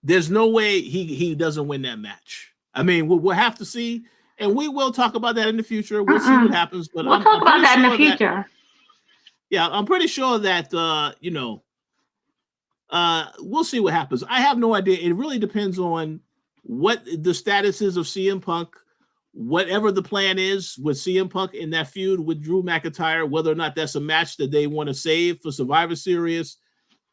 there's no way he doesn't win that match. I mean, we'll have to see, and we will talk about that in the future. We'll see what happens. But we'll talk about that in the future. I'm pretty sure that we'll see what happens. I have no idea. It really depends on what the status is of CM Punk, whatever the plan is with CM Punk in that feud with Drew McIntyre, whether or not that's a match that they want to save for Survivor Series,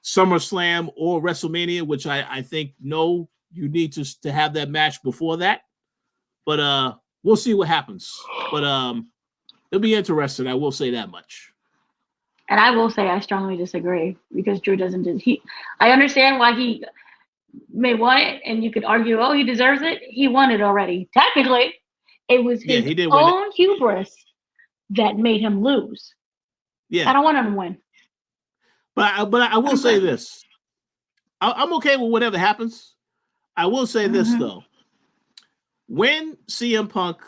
SummerSlam, or WrestleMania, which I think, no, you need to have that match before that. But we'll see what happens. But it'll be interesting. I will say that much. And I will say I strongly disagree because Drew doesn't. I understand why he may want it, and you could argue, oh, he deserves it. He won it already. Technically, it was his own hubris that made him lose. Yeah, I don't want him to win. But I will say this. I'm okay with whatever happens. I will say this, though. When CM Punk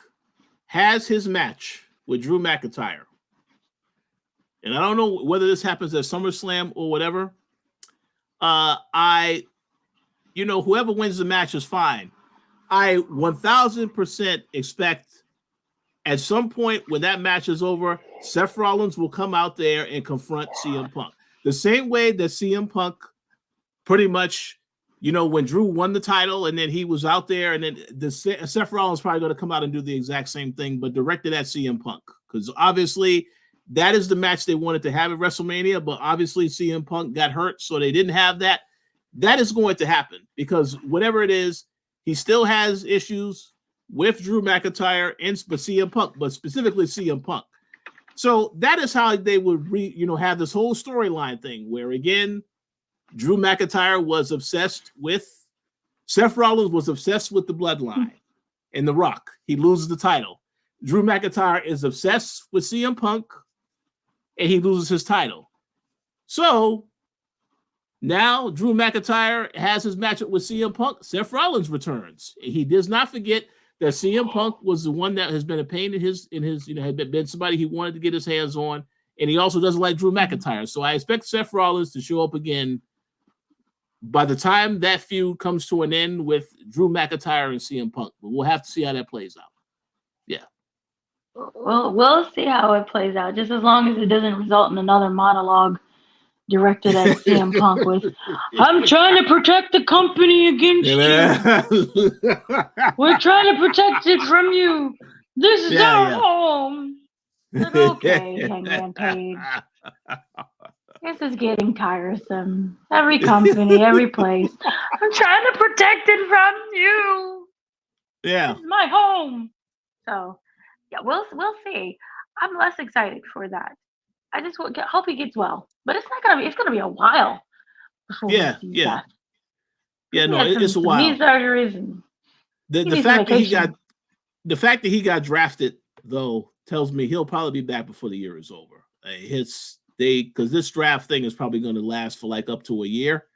has his match with Drew McIntyre, and I don't know whether this happens at SummerSlam or whatever, whoever wins the match is fine. I 1000% expect at some point when that match is over, Seth Rollins will come out there and confront CM Punk. The same way that CM Punk pretty much, when Drew won the title and then he was out there, and then Seth Rollins probably going to come out and do the exact same thing, but directed at CM Punk. Because obviously that is the match they wanted to have at WrestleMania, but obviously CM Punk got hurt, so they didn't have that. That is going to happen because whatever it is, he still has issues with Drew McIntyre and CM Punk, but specifically CM Punk. So that is how they would have this whole storyline thing where, again, Drew McIntyre was obsessed with Seth Rollins was obsessed with the Bloodline and The Rock. He loses the title. Drew McIntyre is obsessed with CM Punk and he loses his title. So now Drew McIntyre has his matchup with CM Punk. Seth Rollins returns. He does not forget that CM Punk was the one that has been a pain in his had been somebody he wanted to get his hands on, and he also doesn't like Drew McIntyre. So I expect Seth Rollins to show up again by the time that feud comes to an end with Drew McIntyre and CM Punk. But we'll have to see how that plays out. Yeah. Well, we'll see how it plays out, just as long as it doesn't result in another monologue directed at CM Punk with, I'm trying to protect the company against you. We're trying to protect it from you. This is our home. But okay, Hangman Page. This is getting tiresome. Every company, every place. I'm trying to protect it from you. Yeah. It's my home. So, yeah, we'll see. I'm less excited for that. I just hope he gets well. But it's gonna be a while before we see that. Yeah, no, it's a while. Knee surgeries and the fact that he got drafted though tells me he'll probably be back before the year is over. Because this draft thing is probably going to last for like up to a year,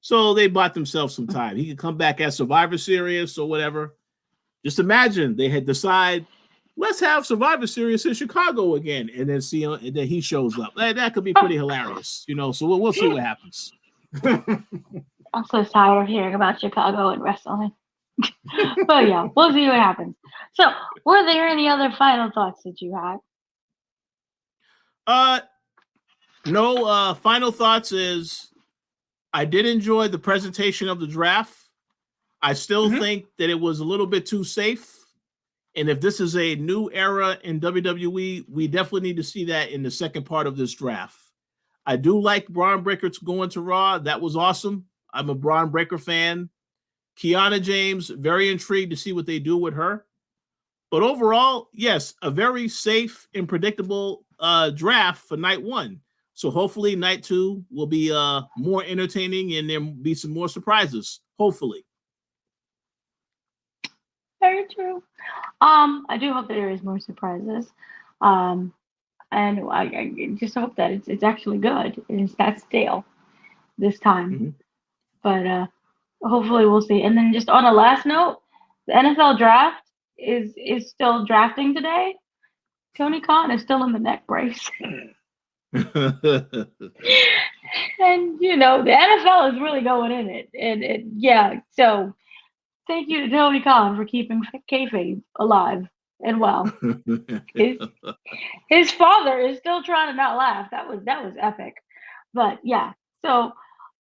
so they bought themselves some time. He could come back at Survivor Series or whatever. Just imagine they had decided, let's have Survivor Series in Chicago again, and then see and then he shows up. That could be pretty hilarious, So we'll see what happens. I'm so tired of hearing about Chicago and wrestling. But yeah, we'll see what happens. So, were there any other final thoughts that you had? No. Final thoughts is I did enjoy the presentation of the draft. I still think that it was a little bit too safe. And if this is a new era in WWE, we definitely need to see that in the second part of this draft. I do like Bron Breakker going to Raw. That was awesome. I'm a Bron Breakker fan. Kiana James, very intrigued to see what they do with her. But overall, yes, a very safe and predictable draft for night one. So hopefully night two will be more entertaining and there will be some more surprises. Hopefully. Very true. I do hope that there is more surprises. And I just hope that it's actually good and it's not stale this time. Mm-hmm. But hopefully we'll see. And then just on a last note, the NFL draft is still drafting today. Tony Khan is still in the neck brace. And you know, the NFL is really going in it. And yeah, so thank you to Tony Khan for keeping kayfabe alive and well. His father is still trying to not laugh. That was epic. But yeah, so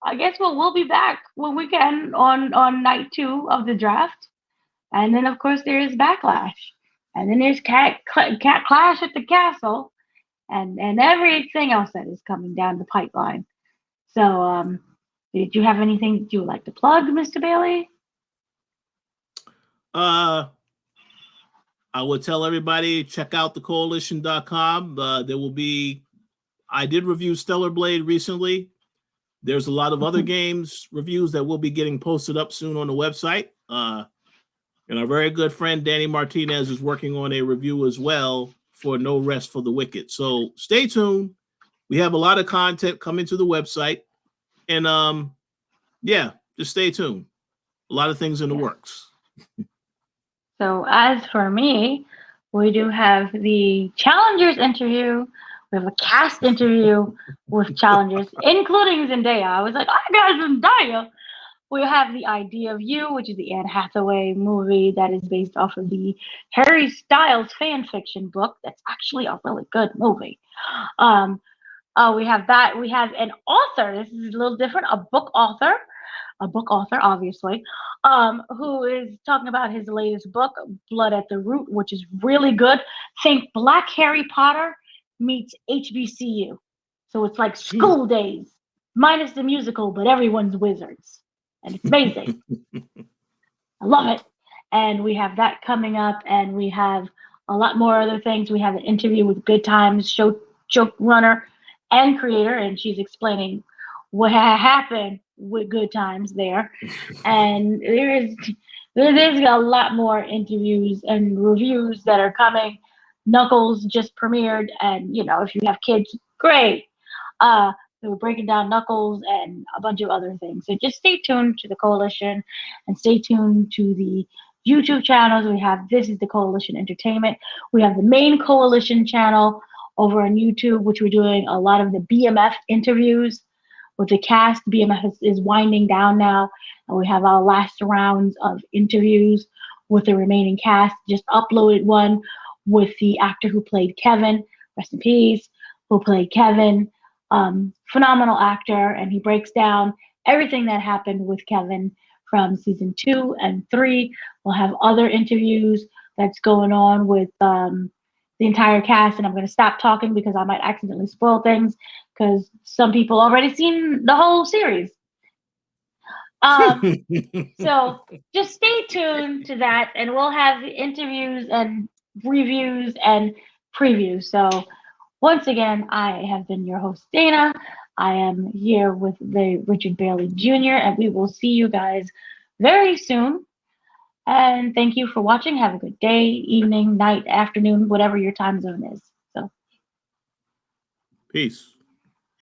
I guess we'll be back when we can on night 2 of the draft, and then of course there is Backlash, and then there's cat Clash at the Castle, and everything else that is coming down the pipeline. So did you have anything that you would like to plug, Mr. Bailey? I would tell everybody, check out the Koalition.com. There will be, I did review Stellar Blade recently. There's a lot of other games reviews that will be getting posted up soon on the website. And our very good friend Danny Martinez is working on a review as well for No Rest for the Wicked. So stay tuned. We have a lot of content coming to the website. And yeah, just stay tuned. A lot of things in the works. So as for me, we do have the challengers interview. We have a cast interview with challengers, including Zendaya. I was like, I got Zendaya. We have The Idea of You, which is the Anne Hathaway movie that is based off of the Harry Styles fan fiction book. That's actually a really good movie. We have that. We have an author. This is a little different. A book author, obviously, who is talking about his latest book, Blood at the Root, which is really good. Think Black Harry Potter meets HBCU. So it's like school days, minus the musical, but everyone's wizards. And it's amazing. I love it. And we have that coming up, and we have a lot more other things. We have an interview with Good Times showrunner and creator, and she's explaining what happened with Good Times there. And there's a lot more interviews and reviews that are coming. Knuckles just premiered, and you know, if you have kids, great. They were breaking down Knuckles and a bunch of other things. So just stay tuned to the Koalition and stay tuned to the YouTube channels. We have This is the Koalition Entertainment. We have the main Koalition channel over on YouTube, which we're doing a lot of the BMF interviews with the cast. BMF is winding down now, and we have our last rounds of interviews with the remaining cast. Just uploaded one with the actor who played Kevin, rest in peace, who played Kevin. Phenomenal actor, and he breaks down everything that happened with Kevin from season 2 and 3. We'll have other interviews that's going on with the entire cast, and I'm going to stop talking because I might accidentally spoil things because some people already seen the whole series. So just stay tuned to that, and we'll have interviews and reviews and previews. So once again, I have been your host, Dana. I am here with the Richard Bailey Jr., and we will see you guys very soon. And thank you for watching. Have a good day, evening, night, afternoon, whatever your time zone is. So, peace.